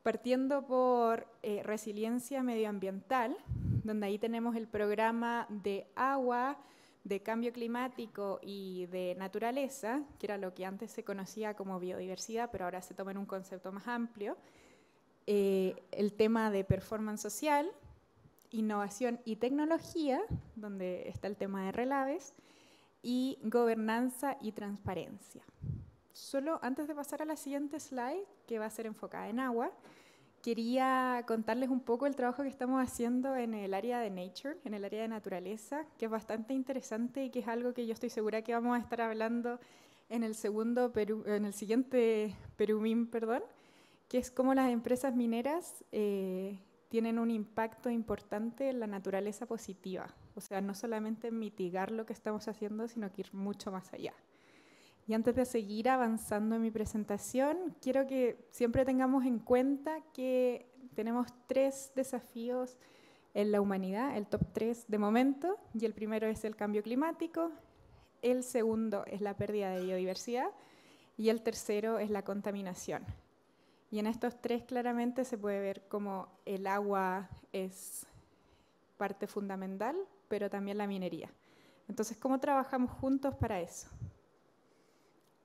[SPEAKER 5] partiendo por resiliencia medioambiental, donde ahí tenemos el programa de agua, de cambio climático y de naturaleza, que era lo que antes se conocía como biodiversidad, pero ahora se toma en un concepto más amplio. El tema de performance social, innovación y tecnología, donde está el tema de Relaves, y gobernanza y transparencia. Solo antes de pasar a la siguiente slide, que va a ser enfocada en agua, quería contarles un poco el trabajo que estamos haciendo en el área de Nature, en el área de naturaleza, que es bastante interesante y que es algo que yo estoy segura que vamos a estar hablando en el siguiente Perumín, que es cómo las empresas mineras tienen un impacto importante en la naturaleza positiva. O sea, no solamente mitigar lo que estamos haciendo, sino que ir mucho más allá. Y antes de seguir avanzando en mi presentación, quiero que siempre tengamos en cuenta que tenemos 3 desafíos en la humanidad, el top 3 de momento, y el primero es el cambio climático, el segundo es la pérdida de biodiversidad, y el tercero es la contaminación. Y en estos tres claramente se puede ver cómo el agua es parte fundamental, pero también la minería. Entonces, ¿cómo trabajamos juntos para eso?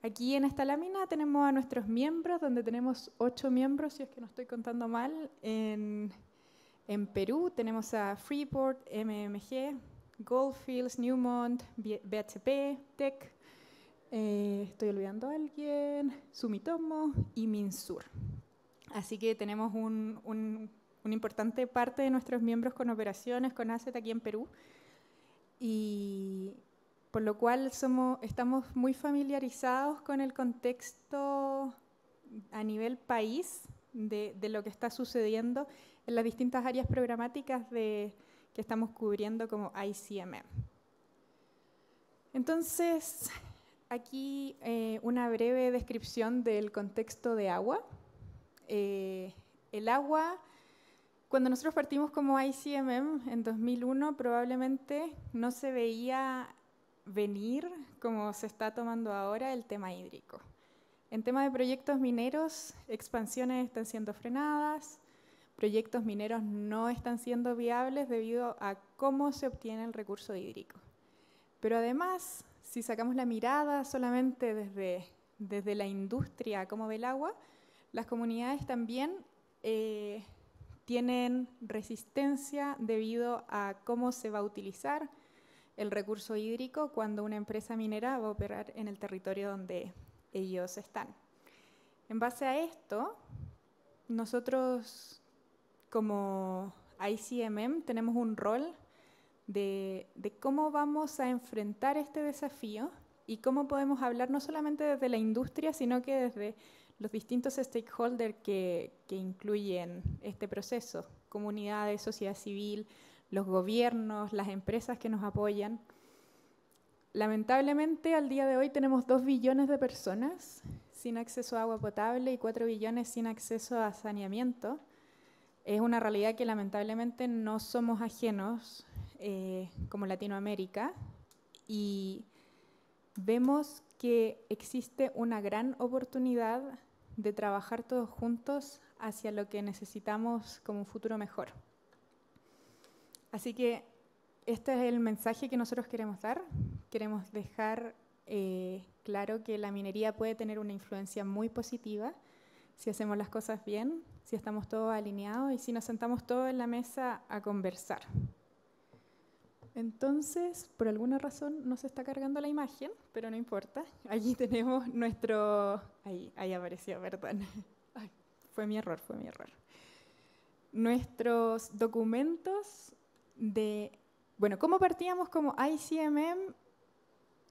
[SPEAKER 5] Aquí en esta lámina tenemos a nuestros miembros, donde tenemos 8 miembros, si es que no estoy contando mal. En Perú tenemos a Freeport, MMG, Goldfields, Newmont, BHP, Teck, estoy olvidando a alguien, Sumitomo y Minsur. Así que tenemos una importante parte de nuestros miembros con operaciones, con asset aquí en Perú. Y por lo cual estamos muy familiarizados con el contexto a nivel país de lo que está sucediendo en las distintas áreas programáticas que estamos cubriendo como ICMM. Entonces, aquí una breve descripción del contexto de agua. El agua, cuando nosotros partimos como ICMM en 2001, probablemente no se veía venir, como se está tomando ahora, el tema hídrico. En tema de proyectos mineros, expansiones están siendo frenadas, proyectos mineros no están siendo viables debido a cómo se obtiene el recurso hídrico. Pero además, si sacamos la mirada solamente desde la industria, cómo ve el agua, las comunidades también tienen resistencia debido a cómo se va a utilizar el recurso hídrico cuando una empresa minera va a operar en el territorio donde ellos están. En base a esto, nosotros como ICMM tenemos un rol de cómo vamos a enfrentar este desafío y cómo podemos hablar no solamente desde la industria, sino que desde los distintos stakeholders que incluyen este proceso, comunidades, sociedad civil, los gobiernos, las empresas que nos apoyan. Lamentablemente, al día de hoy tenemos 2 billones de personas sin acceso a agua potable y 4 billones sin acceso a saneamiento. Es una realidad que lamentablemente no somos ajenos como Latinoamérica y vemos que existe una gran oportunidad de trabajar todos juntos hacia lo que necesitamos como un futuro mejor. Así que este es el mensaje que nosotros queremos dar. Queremos dejar claro que la minería puede tener una influencia muy positiva si hacemos las cosas bien, si estamos todos alineados y si nos sentamos todos en la mesa a conversar. Entonces, por alguna razón no se está cargando la imagen, pero no importa. Allí tenemos nuestro... Ahí apareció, perdón. Ay, fue mi error. Nuestros documentos bueno, ¿cómo partíamos como ICMM?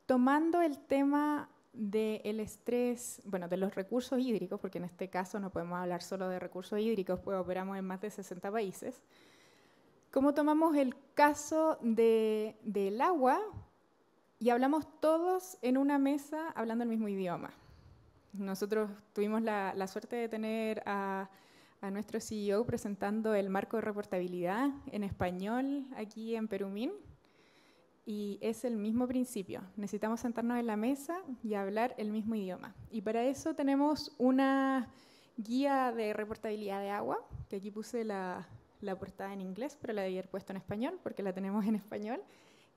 [SPEAKER 5] Tomando el tema del estrés, bueno, de los recursos hídricos, porque en este caso no podemos hablar solo de recursos hídricos, pues operamos en más de 60 países. ¿Cómo tomamos el caso del agua y hablamos todos en una mesa hablando el mismo idioma? Nosotros tuvimos la suerte de tener a nuestro CEO presentando el marco de reportabilidad en español aquí en Perumín. Y es el mismo principio. Necesitamos sentarnos en la mesa y hablar el mismo idioma. Y para eso tenemos una guía de reportabilidad de agua, que aquí puse la portada en inglés, pero la debí haber puesto en español porque la tenemos en español,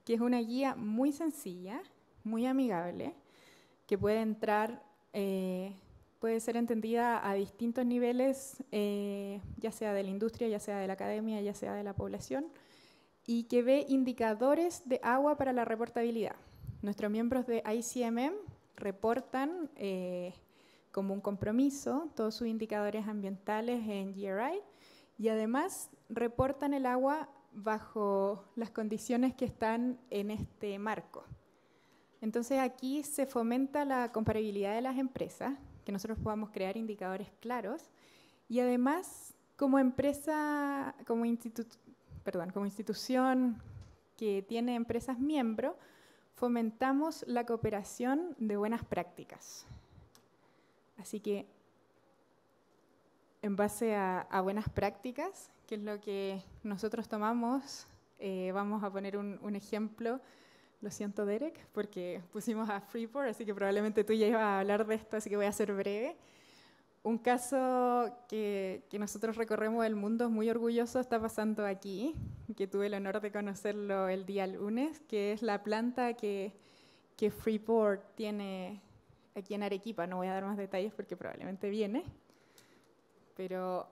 [SPEAKER 5] que es una guía muy sencilla, muy amigable, que puede entrar... puede ser entendida a distintos niveles, ya sea de la industria, ya sea de la academia, ya sea de la población, y que ve indicadores de agua para la reportabilidad. Nuestros miembros de ICMM reportan como un compromiso todos sus indicadores ambientales en GRI y además reportan el agua bajo las condiciones que están en este marco. Entonces aquí se fomenta la comparabilidad de las empresas, que nosotros podamos crear indicadores claros y además como empresa, como institución que tiene empresas miembros, fomentamos la cooperación de buenas prácticas. Así que en base a buenas prácticas, que es lo que nosotros tomamos, vamos a poner un ejemplo Lo siento, Derek, porque pusimos a Freeport, así que probablemente tú ya ibas a hablar de esto, así que voy a ser breve. Un caso que nosotros recorremos el mundo muy orgulloso está pasando aquí, que tuve el honor de conocerlo el día lunes, que es la planta que Freeport tiene aquí en Arequipa. No voy a dar más detalles porque probablemente viene. Pero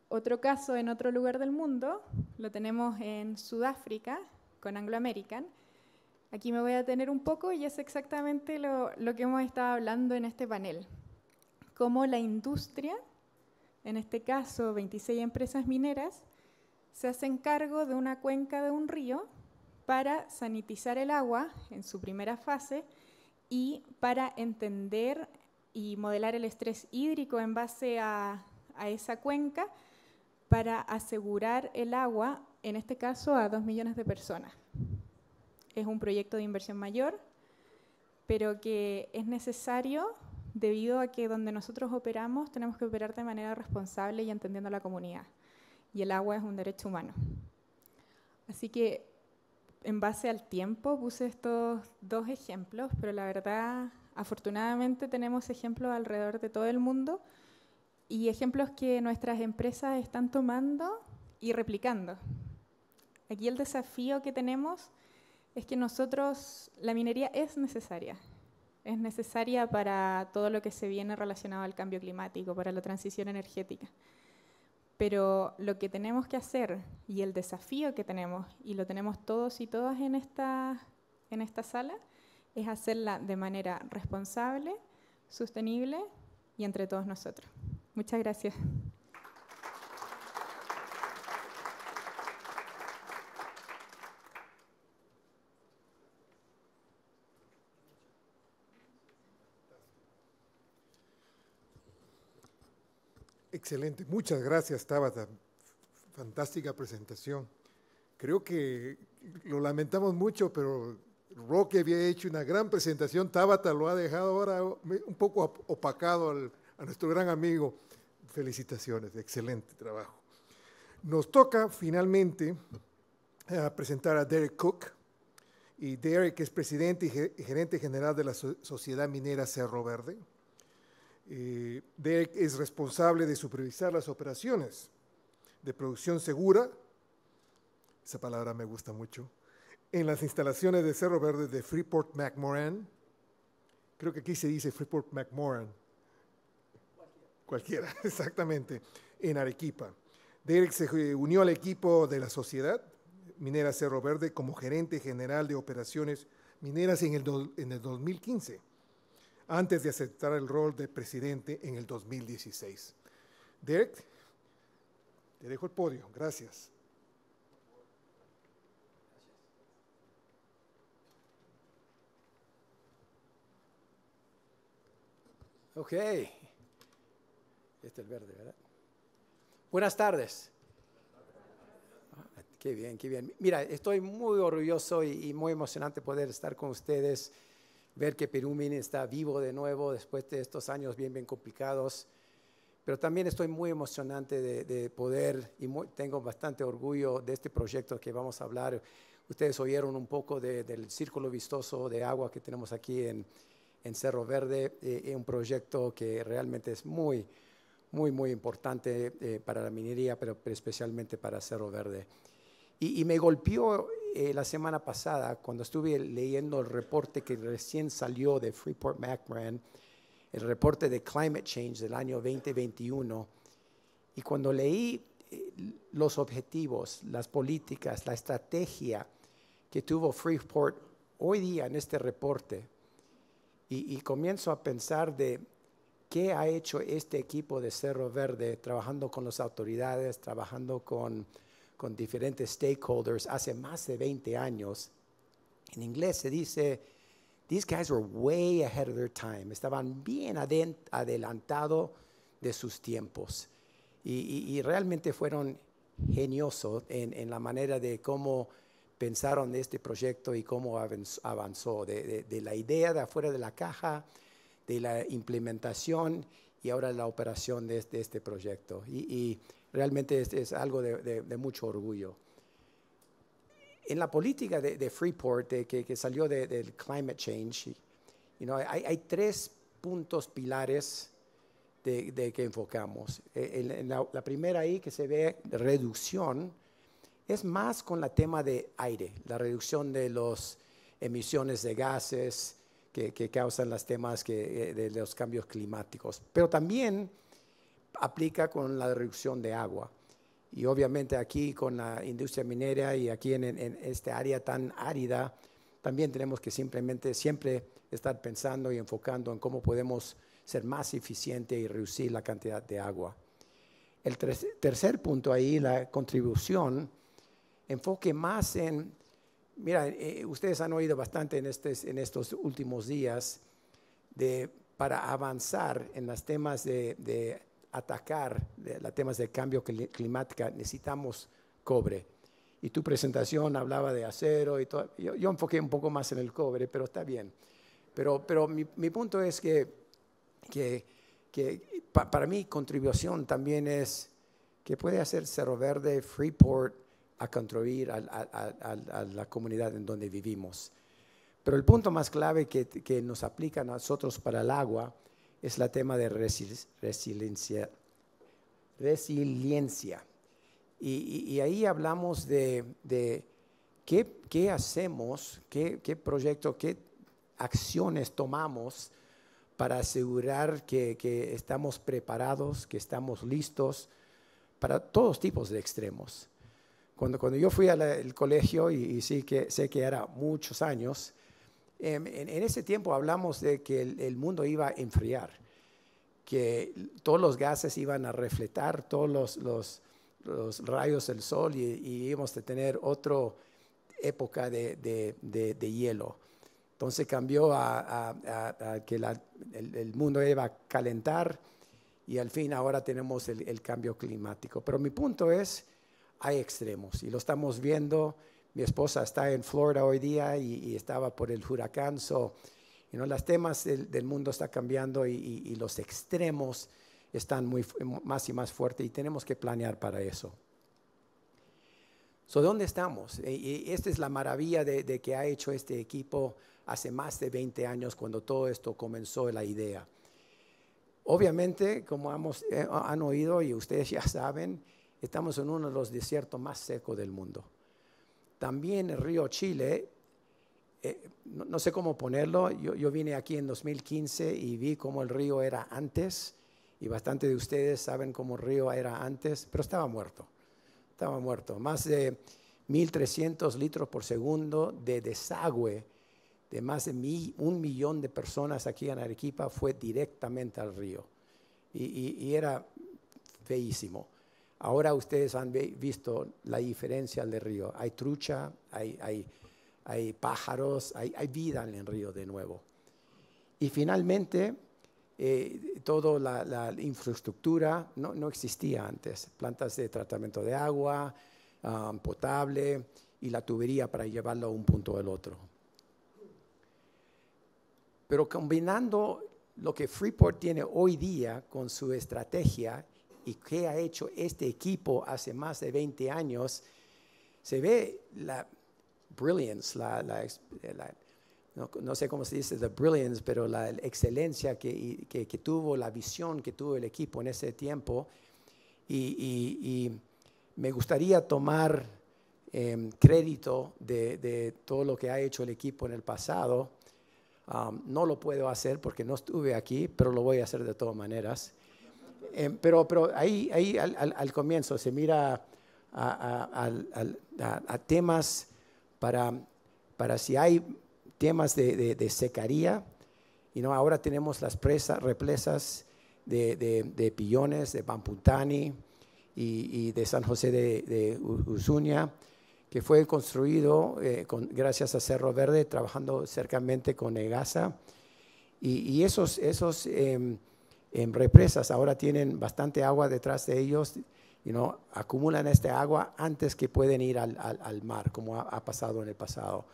[SPEAKER 5] otro caso en otro lugar del mundo lo tenemos en Sudáfrica con Anglo American. Aquí me voy a detener un poco y es exactamente lo que hemos estado hablando en este panel. Cómo la industria, en este caso 26 empresas mineras, se hacen cargo de una cuenca de un río para sanitizar el agua en su primera fase y para entender y modelar el estrés hídrico en base a esa cuenca para asegurar el agua, en este caso a 2 millones de personas. Es un proyecto de inversión mayor, pero que es necesario debido a que donde nosotros operamos tenemos que operar de manera responsable y entendiendo a la comunidad. Y el agua es un derecho humano. Así que en base al tiempo puse estos 2 ejemplos, pero la verdad, afortunadamente tenemos ejemplos alrededor de todo el mundo y ejemplos que nuestras empresas están tomando y replicando. Aquí el desafío que tenemos es que nosotros, la minería es necesaria para todo lo que se viene relacionado al cambio climático, para la transición energética. Pero lo que tenemos que hacer y el desafío que tenemos, y lo tenemos todos y todas en esta sala, es hacerla de manera responsable, sostenible y entre todos nosotros. Muchas gracias.
[SPEAKER 2] Excelente, muchas gracias, Tabata. Fantástica presentación. Creo que lo lamentamos mucho, pero Roque había hecho una gran presentación. Tabata lo ha dejado ahora un poco opacado a nuestro gran amigo. Felicitaciones, excelente trabajo. Nos toca finalmente presentar a Derek Cook. Y Derek es presidente y gerente general de la Sociedad Minera Cerro Verde. Derek es responsable de supervisar las operaciones de producción segura, esa palabra me gusta mucho, en las instalaciones de Cerro Verde de Freeport-McMoRan. Creo que aquí se dice Freeport-McMoRan. Cualquiera, exactamente, en Arequipa. Derek se unió al equipo de la Sociedad Minera Cerro Verde como gerente general de operaciones mineras en el 2015. Antes de aceptar el rol de presidente en el 2016. Derek, te dejo el podio. Gracias.
[SPEAKER 6] Ok. Este es el verde, ¿verdad? Buenas tardes. Qué bien, qué bien. Mira, estoy muy orgulloso y muy emocionante poder estar con ustedes, ver que Perú Mine está vivo de nuevo después de estos años bien complicados. Pero también estoy muy emocionante de poder, y tengo bastante orgullo de este proyecto que vamos a hablar. Ustedes oyeron un poco del círculo vistoso de agua que tenemos aquí en Cerro Verde, un proyecto que realmente es muy importante para la minería, pero especialmente para Cerro Verde. Y me golpeó la semana pasada cuando estuve leyendo el reporte que recién salió de Freeport-McMoRan, el reporte de Climate Change del año 2021, y cuando leí los objetivos, las políticas, la estrategia que tuvo Freeport hoy día en este reporte, y comienzo a pensar de qué ha hecho este equipo de Cerro Verde trabajando con las autoridades, trabajando con diferentes stakeholders hace más de 20 años. En inglés se dice, these guys were way ahead of their time. Estaban bien adelantados de sus tiempos. Y realmente fueron geniosos en la manera de cómo pensaron de este proyecto y cómo avanzó. De la idea de afuera de la caja, de la implementación y ahora la operación de este proyecto. Y realmente es algo de mucho orgullo. en la política de Freeport, que salió del climate change, hay 3 puntos pilares de que enfocamos. La primera ahí que se ve, reducción, es más con el tema de aire, la reducción de las emisiones de gases que causan los temas de los cambios climáticos. Pero también aplica con la reducción de agua. Y obviamente aquí con la industria minera y aquí en esta área tan árida, también tenemos que simplemente siempre estar pensando y enfocando en cómo podemos ser más eficientes y reducir la cantidad de agua. El tercer punto ahí, la contribución, enfoque más en, mira, ustedes han oído bastante en estos últimos días para avanzar en los temas de atacar los temas de cambio climático, necesitamos cobre. Y tu presentación hablaba de acero y todo. Yo enfoqué un poco más en el cobre, pero está bien. Pero mi punto es que para mí contribución también es que puede hacer Cerro Verde, Freeport, a contribuir a la comunidad en donde vivimos. Pero el punto más clave que nos aplica a nosotros para el agua es el tema de resiliencia. Y ahí hablamos de qué hacemos, qué proyectos, qué acciones tomamos para asegurar que estamos preparados, que estamos listos para todos tipos de extremos. Cuando yo fui al colegio, y sí que sé que era muchos años, en ese tiempo hablamos de que el mundo iba a enfriar, que todos los gases iban a reflejar todos los rayos del sol y íbamos a tener otra época de hielo. Entonces cambió a que el mundo iba a calentar y al fin ahora tenemos el cambio climático. Pero mi punto es, hay extremos y lo estamos viendo. Mi esposa está en Florida hoy día y estaba por el huracán. Los temas del mundo están cambiando y los extremos están más y más fuertes y tenemos que planear para eso. ¿Dónde estamos? Y esta es la maravilla de que ha hecho este equipo hace más de 20 años cuando todo esto comenzó la idea. Obviamente, como han oído y ustedes ya saben, estamos en uno de los desiertos más secos del mundo. También el río Chile, no sé cómo ponerlo, yo vine aquí en 2015 y vi cómo el río era antes, y bastante de ustedes saben cómo el río era antes, pero estaba muerto. Estaba muerto. Más de 1.300 litros por segundo de desagüe de más de 1 millón de personas aquí en Arequipa fue directamente al río. Y era feísimo. Ahora ustedes han visto la diferencia del río. Hay trucha, hay pájaros, hay vida en el río de nuevo. Y finalmente, toda la infraestructura no existía antes. Plantas de tratamiento de agua, potable y la tubería para llevarlo a un punto al otro. Pero combinando lo que Freeport tiene hoy día con su estrategia y que ha hecho este equipo hace más de 20 años, se ve la brilliance, no sé cómo se dice, the brilliance, pero la excelencia que tuvo, la visión que tuvo el equipo en ese tiempo. Y me gustaría tomar crédito de todo lo que ha hecho el equipo en el pasado. No lo puedo hacer porque no estuve aquí, pero lo voy a hacer de todas maneras. Pero ahí al comienzo se mira a temas para si hay temas de sequía. Ahora tenemos las represas de Pillones, de Pamputani y de San José de Usuña, que fue construido gracias a Cerro Verde, trabajando cercanamente con EGASA. Y esos represas ahora tienen bastante agua detrás de ellos, acumulan este agua antes que pueden ir al mar, como ha pasado en el pasado.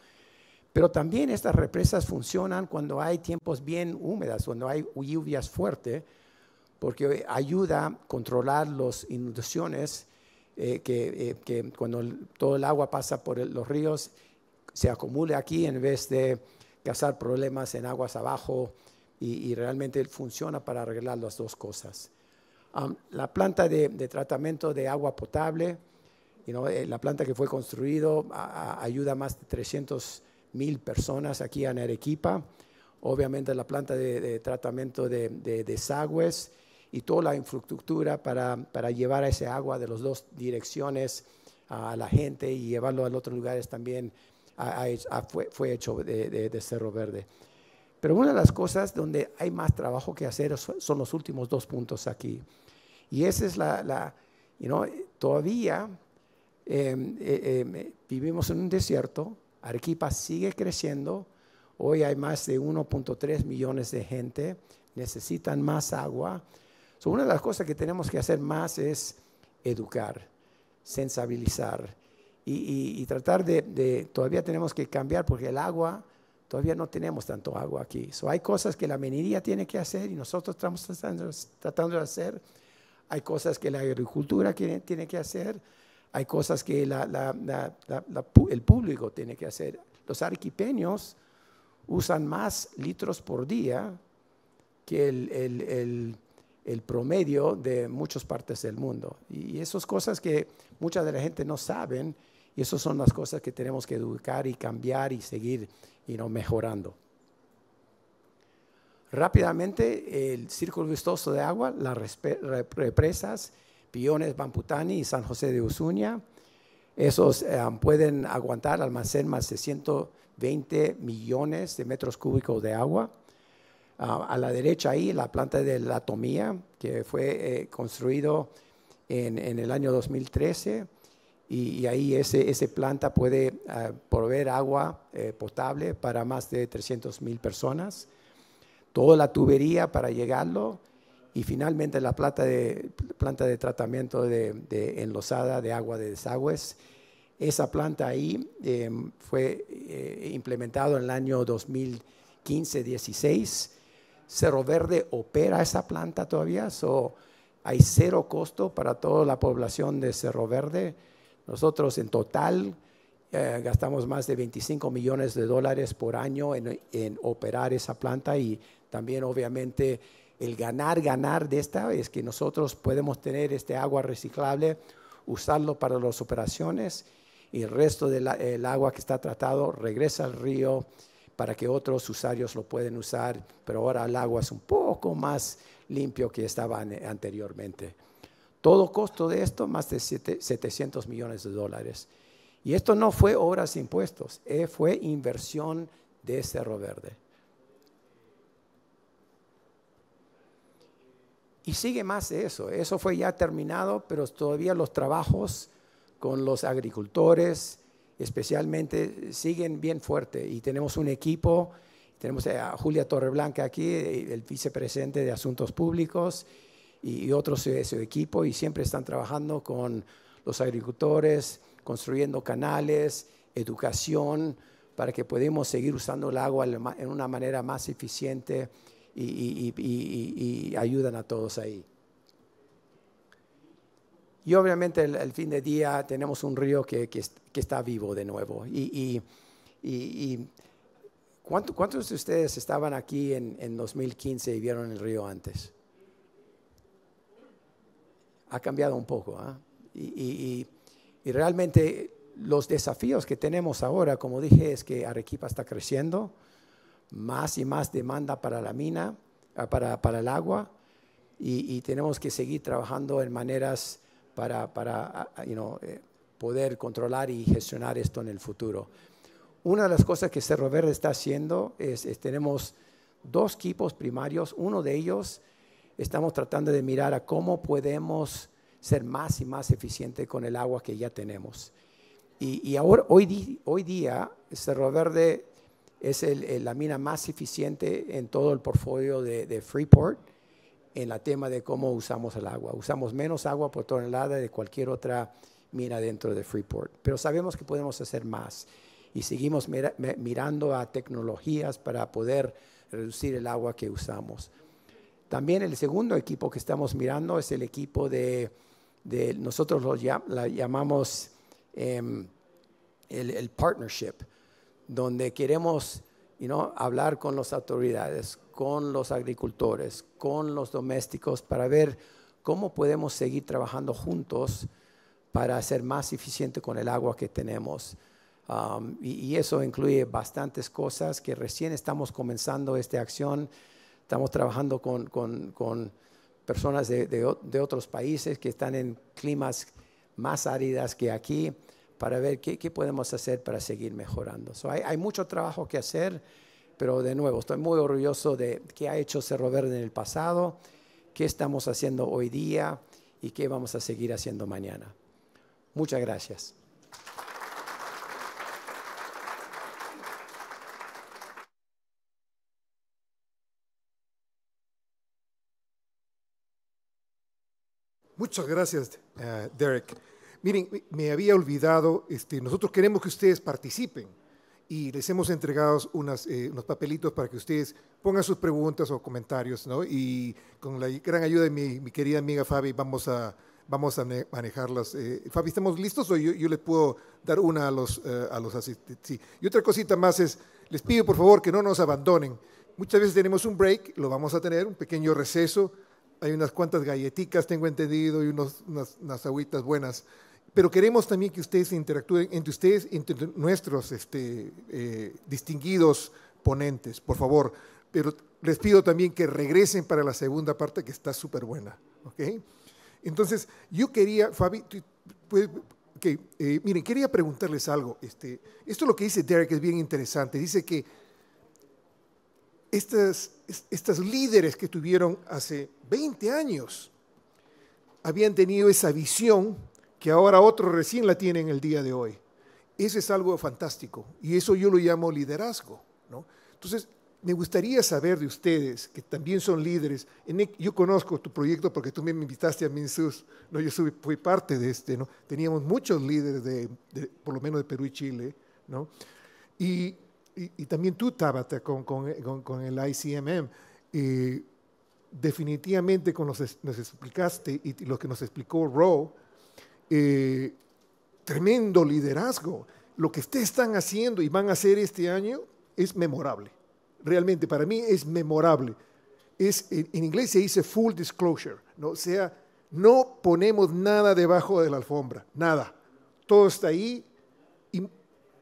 [SPEAKER 6] Pero también estas represas funcionan cuando hay tiempos bien húmedos, cuando hay lluvias fuertes, porque ayuda a controlar las inundaciones que cuando todo el agua pasa por los ríos se acumule aquí en vez de causar problemas en aguas abajo, y realmente funciona para arreglar las dos cosas. La planta de tratamiento de agua potable, la planta que fue construido ayuda a más de 300,000 personas aquí en Arequipa. Obviamente la planta de tratamiento de desagües y toda la infraestructura para llevar ese agua de las dos direcciones a la gente y llevarlo a otros lugares también fue hecho de Cerro Verde. Pero una de las cosas donde hay más trabajo que hacer son los últimos 2 puntos aquí. Y esa es todavía vivimos en un desierto. Arequipa sigue creciendo. Hoy hay más de 1.3 millones de gente. Necesitan más agua. Una de las cosas que tenemos que hacer más es educar, sensibilizar y tratar todavía tenemos que cambiar porque el agua, todavía no tenemos tanto agua aquí. Hay cosas que la minería tiene que hacer y nosotros estamos tratando de hacer. Hay cosas que la agricultura tiene que hacer. Hay cosas que el público tiene que hacer. Los arequipeños usan más litros por día que el promedio de muchas partes del mundo. Y esas cosas que mucha de la gente no saben, y esas son las cosas que tenemos que educar y cambiar y seguir mejorando. Rápidamente, el Círculo Vistoso de Agua, las represas, Pillones, Bamputani y San José de Usuña, esos pueden aguantar, almacén más de 120 millones de metros cúbicos de agua. A la derecha ahí, la planta de la Tomía, que fue construido en el año 2013, y ahí esa planta puede proveer agua potable para más de 300,000 personas. Toda la tubería para llegarlo, y finalmente la planta de tratamiento de enlosada de agua de desagües. Esa planta ahí fue implementado en el año 2015-16. Cerro Verde opera esa planta todavía, hay 0 costo para toda la población de Cerro Verde. Nosotros en total gastamos más de $25 millones por año en operar esa planta, y también obviamente el ganar de esta es que nosotros podemos tener este agua reciclable, usarlo para las operaciones, y el resto del agua que está tratado regresa al río para que otros usuarios lo pueden usar, pero ahora el agua es un poco más limpio que estaba anteriormente. Todo costo de esto, más de $700 millones. Y esto no fue obras de impuestos, fue inversión de Cerro Verde. Y sigue más de eso. Eso fue ya terminado, pero todavía los trabajos con los agricultores, especialmente, siguen bien fuerte. Y tenemos un equipo, tenemos a Julia Torreblanca aquí, el vicepresidente de Asuntos Públicos, y otros de su equipo, y siempre están trabajando con los agricultores, construyendo canales, educación, para que podamos seguir usando el agua en una manera más eficiente, y ayudan a todos ahí. Y obviamente al fin de día tenemos un río que está vivo de nuevo. ¿Cuántos de ustedes estaban aquí en 2015 y vieron el río antes? Ha cambiado un poco, y realmente los desafíos que tenemos ahora, como dije, es que Arequipa está creciendo, más y más demanda para la mina, para el agua, y tenemos que seguir trabajando en maneras para poder controlar y gestionar esto en el futuro. Una de las cosas que Cerro Verde está haciendo es tenemos 2 equipos primarios. Uno de ellos estamos tratando de mirar a cómo podemos ser más y más eficientes con el agua que ya tenemos. Y ahora, hoy día, Cerro Verde es la mina más eficiente en todo el portfolio de Freeport en el tema de cómo usamos el agua. Usamos menos agua por tonelada de cualquier otra mina dentro de Freeport. Pero sabemos que podemos hacer más, y seguimos mirando a tecnologías para poder reducir el agua que usamos. También el segundo equipo que estamos mirando es el equipo de nosotros la llamamos el partnership, donde queremos hablar con las autoridades, con los agricultores, con los domésticos, para ver cómo podemos seguir trabajando juntos para ser más eficiente con el agua que tenemos. Y eso incluye bastantes cosas que recién estamos comenzando esta acción. Estamos trabajando con personas de otros países que están en climas más áridas que aquí, para ver qué podemos hacer para seguir mejorando. Hay mucho trabajo que hacer, pero de nuevo, estoy muy orgulloso de qué ha hecho Cerro Verde en el pasado, qué estamos haciendo hoy día y qué vamos a seguir haciendo mañana. Muchas gracias.
[SPEAKER 2] Muchas gracias, Derek. Miren, me había olvidado, nosotros queremos que ustedes participen y les hemos entregado unos papelitos para que ustedes pongan sus preguntas o comentarios, ¿no? Y con la gran ayuda de mi querida amiga Fabi vamos a manejarlas. Fabi, ¿estamos listos o yo les puedo dar una a los asistentes? Sí. Y otra cosita más es, les pido por favor que no nos abandonen. Muchas veces tenemos un break, lo vamos a tener, un pequeño receso. Hay unas cuantas galletitas, tengo entendido, y unas agüitas buenas. Pero queremos también que ustedes interactúen entre ustedes, entre nuestros distinguidos ponentes, por favor. Pero les pido también que regresen para la segunda parte, que está súper buena. ¿Okay? Entonces, yo quería, Fabi, miren, quería preguntarles algo. Esto lo que dice Derek es bien interesante. Dice que estas líderes que tuvieron hace 20 años habían tenido esa visión que ahora otros recién la tienen el día de hoy. Eso es algo fantástico y eso yo lo llamo liderazgo, ¿no? Entonces, me gustaría saber de ustedes, que también son líderes. Yo conozco tu proyecto porque tú me invitaste a MinSUS, ¿no? Yo fui parte de ¿no? Teníamos muchos líderes, por lo menos de Perú y Chile, ¿no? Y también tú, Tabata, con el ICMM. Definitivamente, nos explicaste y lo que nos explicó Ro, tremendo liderazgo. Lo que ustedes están haciendo y van a hacer este año es memorable. Realmente, para mí es memorable. En inglés se dice full disclosure, ¿no? O sea, no ponemos nada debajo de la alfombra, nada. Todo está ahí y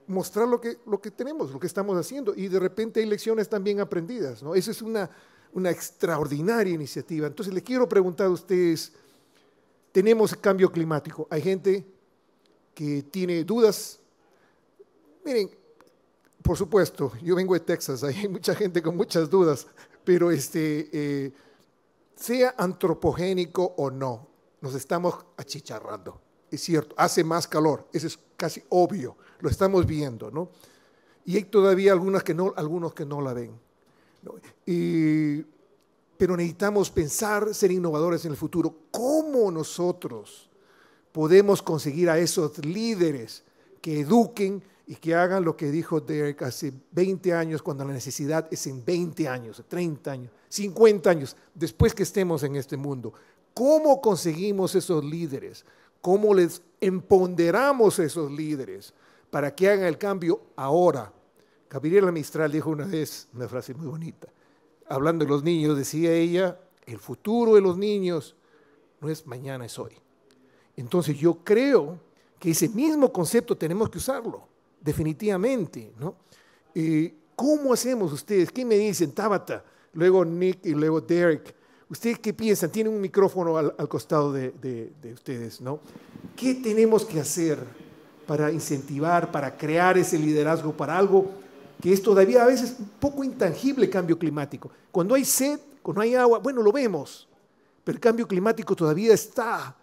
[SPEAKER 2] mostrar lo que tenemos, lo que estamos haciendo. Y de repente hay lecciones también aprendidas, ¿no? Esa es una extraordinaria iniciativa. Entonces, les quiero preguntar a ustedes, tenemos cambio climático. Hay gente que tiene dudas. Miren, por supuesto, yo vengo de Texas, hay mucha gente con muchas dudas, pero sea antropogénico o no, nos estamos achicharrando. Es cierto, hace más calor, eso es casi obvio, lo estamos viendo, ¿no? Y hay todavía algunos que no la ven, ¿no? Pero necesitamos pensar, ser innovadores en el futuro. ¿Cómo nosotros podemos conseguir a esos líderes que eduquen y que hagan lo que dijo Derek hace 20 años, cuando la necesidad es en 20 años, 30 años, 50 años, después que estemos en este mundo? ¿Cómo conseguimos esos líderes? ¿Cómo les empoderamos a esos líderes para que hagan el cambio ahora? Gabriela Mistral dijo una vez una frase muy bonita. Hablando de los niños, decía ella, el futuro de los niños no es mañana, es hoy. Entonces yo creo que ese mismo concepto tenemos que usarlo, definitivamente, ¿no? ¿Cómo hacemos ustedes? ¿Qué me dicen? Tabata, luego Nick y luego Derek. ¿Ustedes qué piensan? Tienen un micrófono al costado de ustedes, ¿no? ¿Qué tenemos que hacer para incentivar, para crear ese liderazgo para algo que es todavía a veces un poco intangible, cambio climático? Cuando hay sed, cuando hay agua, bueno, lo vemos, pero el cambio climático todavía está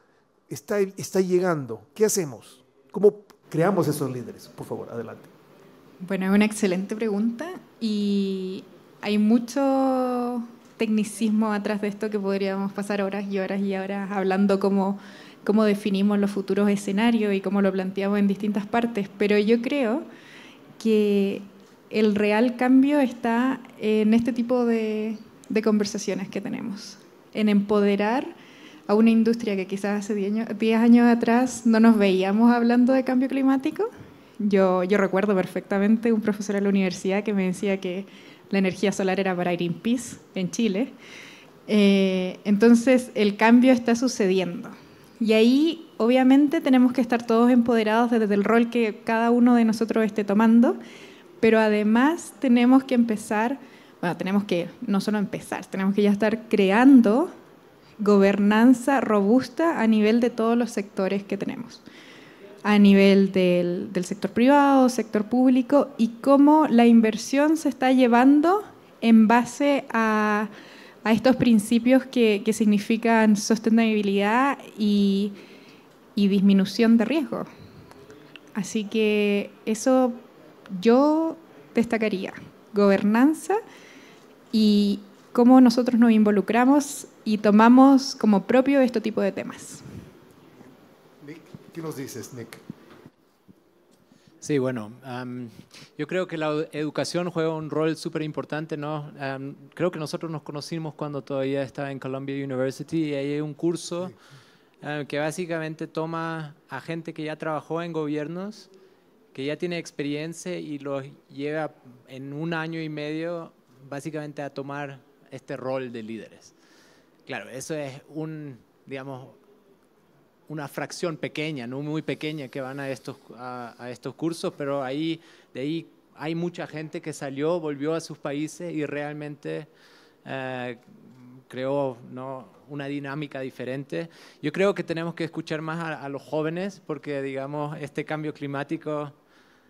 [SPEAKER 2] llegando. ¿Qué hacemos? ¿Cómo creamos esos líderes? Por favor, adelante.
[SPEAKER 5] Bueno, es una excelente pregunta y hay mucho tecnicismo atrás de esto que podríamos pasar horas y horas y horas hablando cómo definimos los futuros escenarios y cómo lo planteamos en distintas partes, pero yo creo que el real cambio está en este tipo de conversaciones que tenemos, en empoderar a una industria que quizás hace 10 años atrás no nos veíamos hablando de cambio climático. Yo recuerdo perfectamente un profesor en la universidad que me decía que la energía solar era para Greenpeace en Chile. Entonces el cambio está sucediendo. Y ahí obviamente tenemos que estar todos empoderados desde el rol que cada uno de nosotros esté tomando, pero además tenemos que empezar, bueno, tenemos que no solo empezar, tenemos que ya estar creando gobernanza robusta a nivel de todos los sectores que tenemos, a nivel del sector privado, sector público, y cómo la inversión se está llevando en base a estos principios que significan sostenibilidad y disminución de riesgo. Así que eso yo destacaría, gobernanza y cómo nosotros nos involucramos y tomamos como propio este tipo de temas.
[SPEAKER 2] Nick, ¿qué nos dices, Nick?
[SPEAKER 4] Sí, bueno, yo creo que la educación juega un rol súper importante, ¿no? Creo que nosotros nos conocimos cuando todavía estaba en Columbia University y ahí hay un curso que básicamente toma a gente que ya trabajó en gobiernos, que ya tiene experiencia y los lleva en 1 año y medio básicamente a tomar este rol de líderes. Claro, eso es digamos, una fracción pequeña, no muy pequeña, que van a estos cursos, pero de ahí hay mucha gente que salió, volvió a sus países y realmente creó, ¿no?, una dinámica diferente. Yo creo que tenemos que escuchar más a los jóvenes porque, digamos, este cambio climático,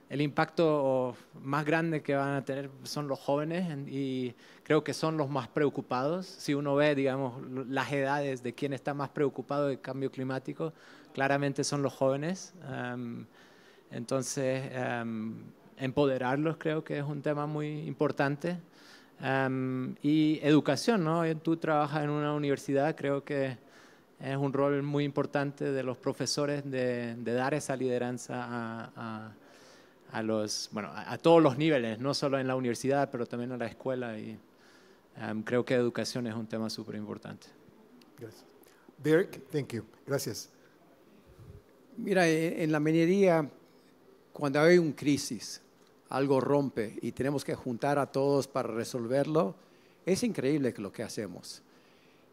[SPEAKER 4] el impacto más grande que van a tener son los jóvenes y creo que son los más preocupados. Si uno ve, digamos, las edades de quién está más preocupado del cambio climático, claramente son los jóvenes. Entonces, empoderarlos creo que es un tema muy importante. Y educación, ¿no? Tú trabajas en una universidad, creo que es un rol muy importante de los profesores de dar esa lideranza a todos los niveles, no solo en la universidad, pero también en la escuela. Y creo que educación es un tema súper importante.
[SPEAKER 2] Gracias. Derek, thank you. Gracias.
[SPEAKER 6] Mira, en la minería, cuando hay una crisis, algo rompe y tenemos que juntar a todos para resolverlo, es increíble lo que hacemos.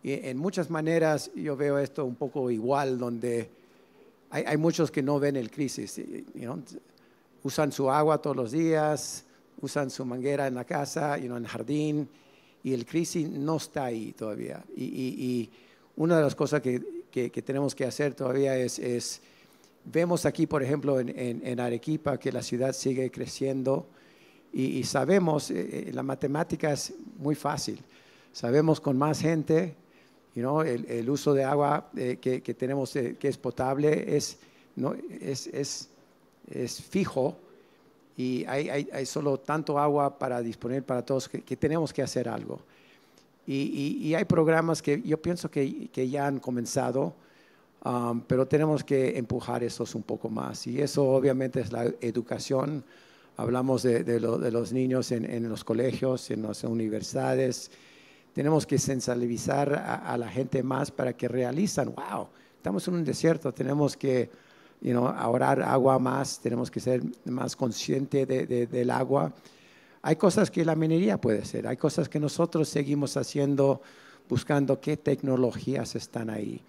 [SPEAKER 6] Y en muchas maneras yo veo esto un poco igual, donde hay muchos que no ven el crisis. Usan su agua todos los días, usan su manguera en la casa, en el jardín, y el crisis no está ahí todavía. Y una de las cosas que tenemos que hacer todavía es vemos aquí, por ejemplo, en Arequipa, que la ciudad sigue creciendo y sabemos, la matemática es muy fácil. Sabemos con más gente, el uso de agua que tenemos, que es potable, es fijo y hay solo tanto agua para disponer para todos que tenemos que hacer algo. Y hay programas que yo pienso que ya han comenzado, pero tenemos que empujar esos un poco más. Y eso obviamente es la educación. Hablamos de los niños en los colegios, en las universidades. Tenemos que sensibilizar a la gente más para que realicen, wow, estamos en un desierto, tenemos que ahorrar agua más, tenemos que ser más conscientes del agua. Hay cosas que la minería puede hacer, hay cosas que nosotros seguimos haciendo, buscando qué tecnologías están ahí.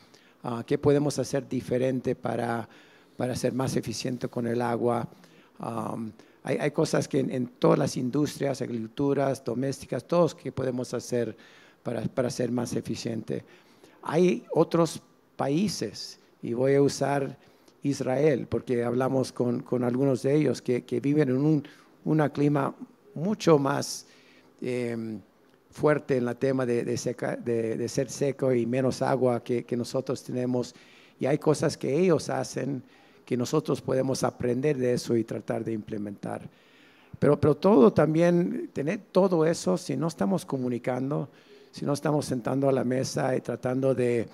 [SPEAKER 6] ¿Qué podemos hacer diferente para ser más eficiente con el agua? Hay cosas que en todas las industrias, agriculturas, domésticas, todos que podemos hacer para ser más eficiente. Hay otros países, y voy a usar Israel, porque hablamos con algunos de ellos que viven en un clima mucho más fuerte en el tema de ser seco y menos agua que nosotros tenemos. Y hay cosas que ellos hacen que nosotros podemos aprender de eso y tratar de implementar. Pero todo también, tener todo eso, si no estamos comunicando, si no estamos sentando a la mesa y tratando de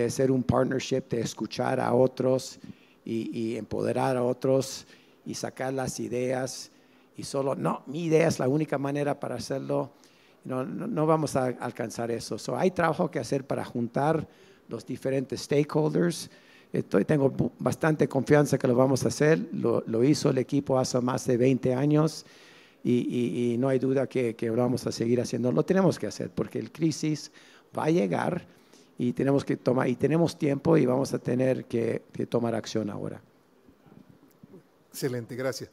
[SPEAKER 6] hacer un partnership, de escuchar a otros y empoderar a otros y sacar las ideas y solo, no, mi idea es la única manera para hacerlo, no vamos a alcanzar eso. Hay trabajo que hacer para juntar los diferentes stakeholders. Tengo bastante confianza que lo vamos a hacer. Lo hizo el equipo hace más de 20 años y no hay duda que lo vamos a seguir haciendo. Lo tenemos que hacer porque el crisis va a llegar y tenemos que tomar, y tenemos tiempo y vamos a tener que tomar acción ahora.
[SPEAKER 2] Excelente, gracias.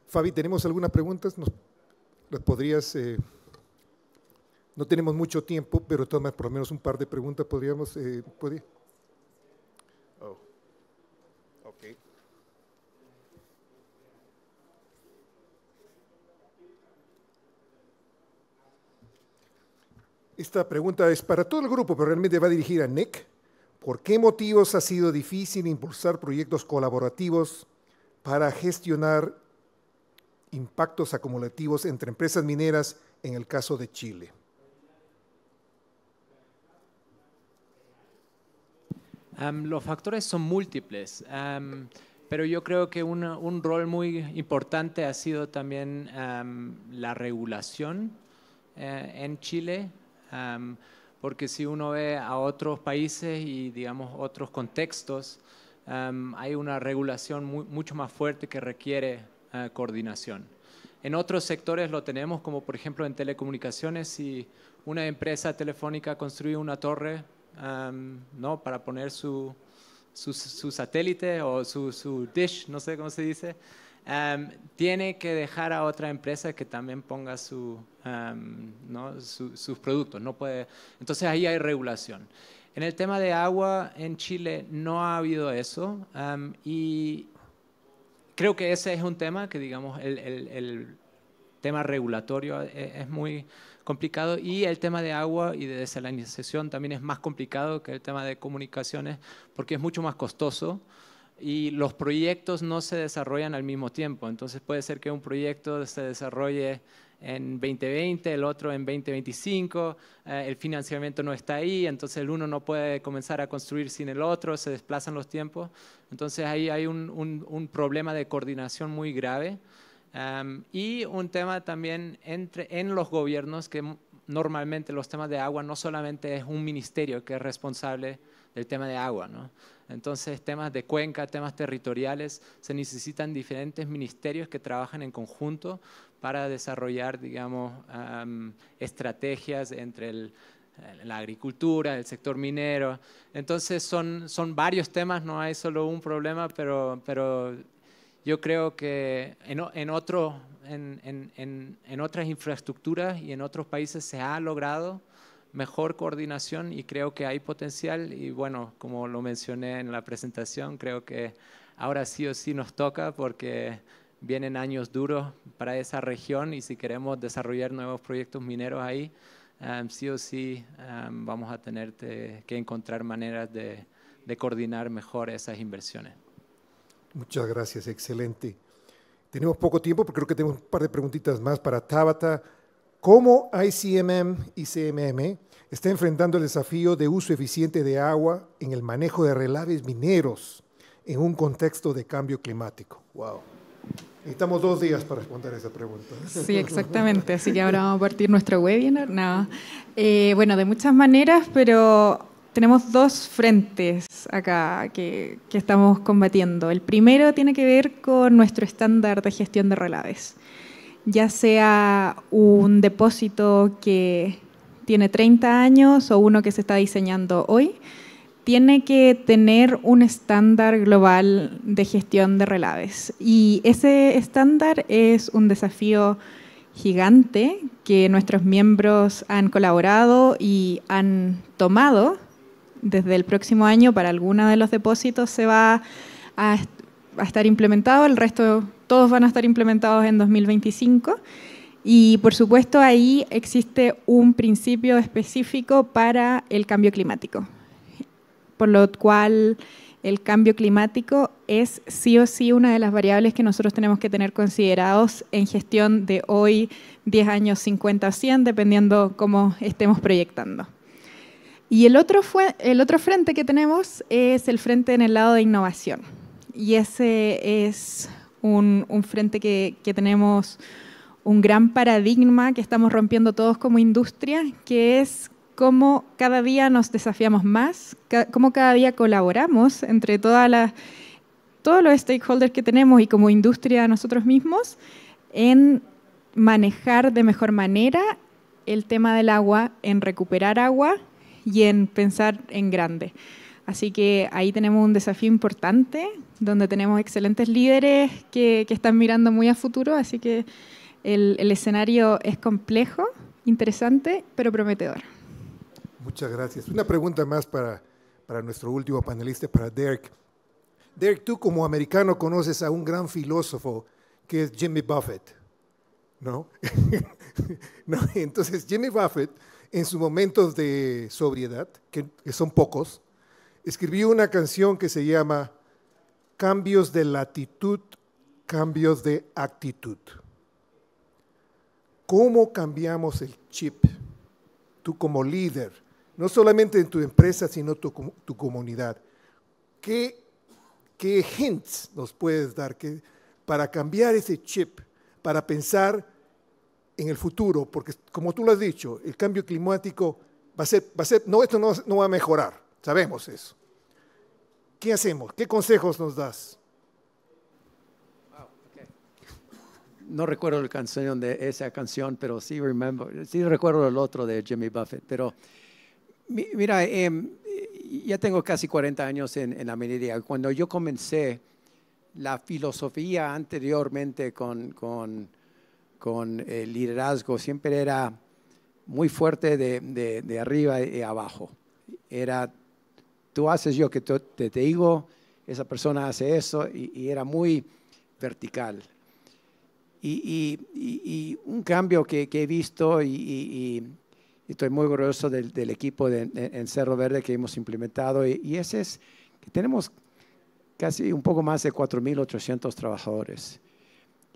[SPEAKER 2] Fabi, ¿tenemos algunas preguntas? ¿Las podrías? No tenemos mucho tiempo, pero toma por lo menos un par de preguntas podríamos. Oh. Okay. Esta pregunta es para todo el grupo, pero realmente va dirigida a Nick. ¿Por qué motivos ha sido difícil impulsar proyectos colaborativos para gestionar impactos acumulativos entre empresas mineras en el caso de Chile?
[SPEAKER 4] Los factores son múltiples, pero yo creo que un rol muy importante ha sido también la regulación en Chile, porque si uno ve a otros países y digamos otros contextos, hay una regulación mucho más fuerte que requiere coordinación. En otros sectores lo tenemos, como por ejemplo en telecomunicaciones, si una empresa telefónica construye una torre ¿no? para poner su satélite o su dish, no sé cómo se dice, tiene que dejar a otra empresa que también ponga ¿no? sus productos. No puede, entonces ahí hay regulación. En el tema de agua en Chile no ha habido eso y creo que ese es un tema que, digamos, el tema regulatorio es muy complicado y el tema de agua y de desalinización también es más complicado que el tema de comunicaciones porque es mucho más costoso y los proyectos no se desarrollan al mismo tiempo. Entonces puede ser que un proyecto se desarrolle en 2020, el otro en 2025, el financiamiento no está ahí, entonces el uno no puede comenzar a construir sin el otro, se desplazan los tiempos. Entonces ahí hay un problema de coordinación muy grave y un tema también en los gobiernos que normalmente los temas de agua no solamente es un ministerio que es responsable del tema de agua, ¿no? Entonces temas de cuenca, temas territoriales, se necesitan diferentes ministerios que trabajan en conjunto para desarrollar, digamos, estrategias entre la agricultura, el sector minero. Entonces son varios temas, no hay solo un problema, pero yo creo que en otras infraestructuras y en otros países se ha logrado mejor coordinación y creo que hay potencial y bueno, como lo mencioné en la presentación, creo que ahora sí o sí nos toca porque vienen años duros para esa región y si queremos desarrollar nuevos proyectos mineros ahí, sí o sí vamos a tener que encontrar maneras de coordinar mejor esas inversiones.
[SPEAKER 2] Muchas gracias, excelente. Tenemos poco tiempo, pero creo que tenemos un par de preguntitas más para Tabata. ¿Cómo ICMM y CMM está enfrentando el desafío de uso eficiente de agua en el manejo de relaves mineros en un contexto de cambio climático? Wow. Necesitamos 2 días para responder a esa pregunta.
[SPEAKER 5] Sí, exactamente. Así que ahora vamos a partir nuestro webinar. No. Bueno, de muchas maneras, pero tenemos 2 frentes acá que estamos combatiendo. El primero tiene que ver con nuestro estándar de gestión de relaves. Ya sea un depósito que tiene 30 años o uno que se está diseñando hoy, tiene que tener un estándar global de gestión de relaves. Y ese estándar es un desafío gigante que nuestros miembros han colaborado y han tomado. Desde el próximo año para algunos de los depósitos se va a estar implementado, el resto todos van a estar implementados en 2025. Y por supuesto ahí existe un principio específico para el cambio climático, por lo cual el cambio climático es sí o sí una de las variables que nosotros tenemos que tener considerados en gestión de hoy, 10 años, 50 o 100, dependiendo cómo estemos proyectando. Y el otro frente que tenemos es el frente en el lado de innovación. Y ese es un frente que tenemos un gran paradigma que estamos rompiendo todos como industria, que es cómo cada día nos desafiamos más, cómo cada día colaboramos entre todos los stakeholders que tenemos y como industria nosotros mismos en manejar de mejor manera el tema del agua, en recuperar agua y en pensar en grande. Así que ahí tenemos un desafío importante, donde tenemos excelentes líderes que están mirando muy a futuro, así que el escenario es complejo, interesante, pero prometedor.
[SPEAKER 2] Muchas gracias. Una pregunta más para nuestro último panelista, para Derek. Derek, tú como americano conoces a un gran filósofo que es Jimmy Buffett, ¿no? ¿No? Entonces, Jimmy Buffett, en sus momentos de sobriedad, que son pocos, escribió una canción que se llama Cambios de latitud, cambios de actitud. ¿Cómo cambiamos el chip? Tú como líder, no solamente en tu empresa, sino tu comunidad. ¿Qué hints nos puedes dar para cambiar ese chip, para pensar en el futuro? Porque como tú lo has dicho, el cambio climático esto no va a mejorar, sabemos eso. ¿Qué hacemos? ¿Qué consejos nos das?
[SPEAKER 6] No recuerdo la canción de esa canción, pero sí recuerdo el otro de Jimmy Buffett. Pero mira, ya tengo casi 40 años en la minería. Cuando yo comencé, la filosofía anteriormente con el liderazgo siempre era muy fuerte de arriba y abajo. Era, tú haces yo que te digo, esa persona hace eso, y era muy vertical. Y un cambio que he visto, y estoy muy orgulloso del equipo en Cerro Verde que hemos implementado, y ese es que tenemos casi un poco más de 4.800 trabajadores,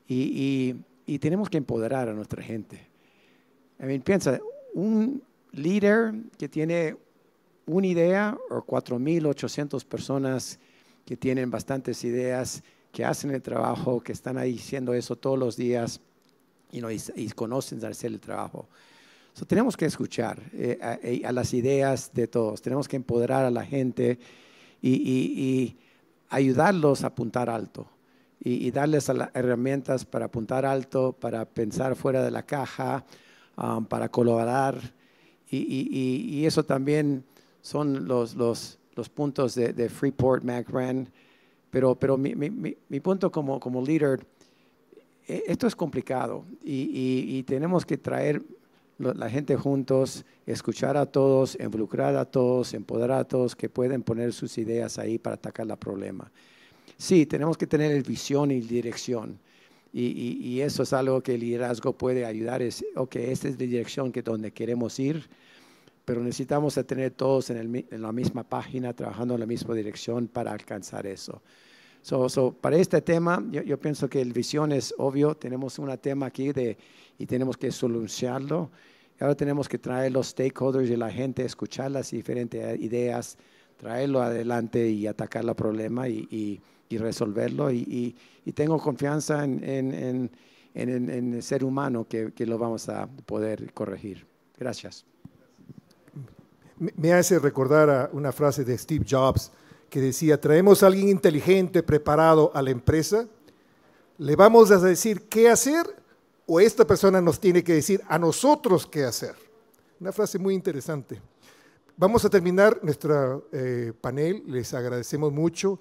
[SPEAKER 6] y tenemos que empoderar a nuestra gente. Piensa, un líder que tiene una idea o 4.800 personas que tienen bastantes ideas, que hacen el trabajo, que están ahí haciendo eso todos los días y conocen hacer el trabajo. Tenemos que escuchar a las ideas de todos, tenemos que empoderar a la gente y ayudarlos a apuntar alto y darles las herramientas para apuntar alto, para pensar fuera de la caja, para colaborar, y eso también son los puntos de Freeport-McMoRan. Pero mi punto como líder, esto es complicado, y tenemos que traer la gente juntos, escuchar a todos, involucrar a todos, empoderar a todos que pueden poner sus ideas ahí para atacar el problema. Sí, tenemos que tener visión y dirección, y eso es algo que el liderazgo puede ayudar. Ok, esta es la dirección donde queremos ir, pero necesitamos tener todos en la misma página, trabajando en la misma dirección para alcanzar eso. Para este tema, yo pienso que la visión es obvio. Tenemos un tema aquí y tenemos que solucionarlo. Ahora tenemos que traer los stakeholders y la gente, escuchar las diferentes ideas, traerlo adelante y atacar el problema y resolverlo. Y tengo confianza en el ser humano que lo vamos a poder corregir. Gracias.
[SPEAKER 2] Me hace recordar a una frase de Steve Jobs que decía: traemos a alguien inteligente, preparado a la empresa, le vamos a decir qué hacer, o esta persona nos tiene que decir a nosotros qué hacer. Una frase muy interesante. Vamos a terminar nuestro panel, les agradecemos mucho.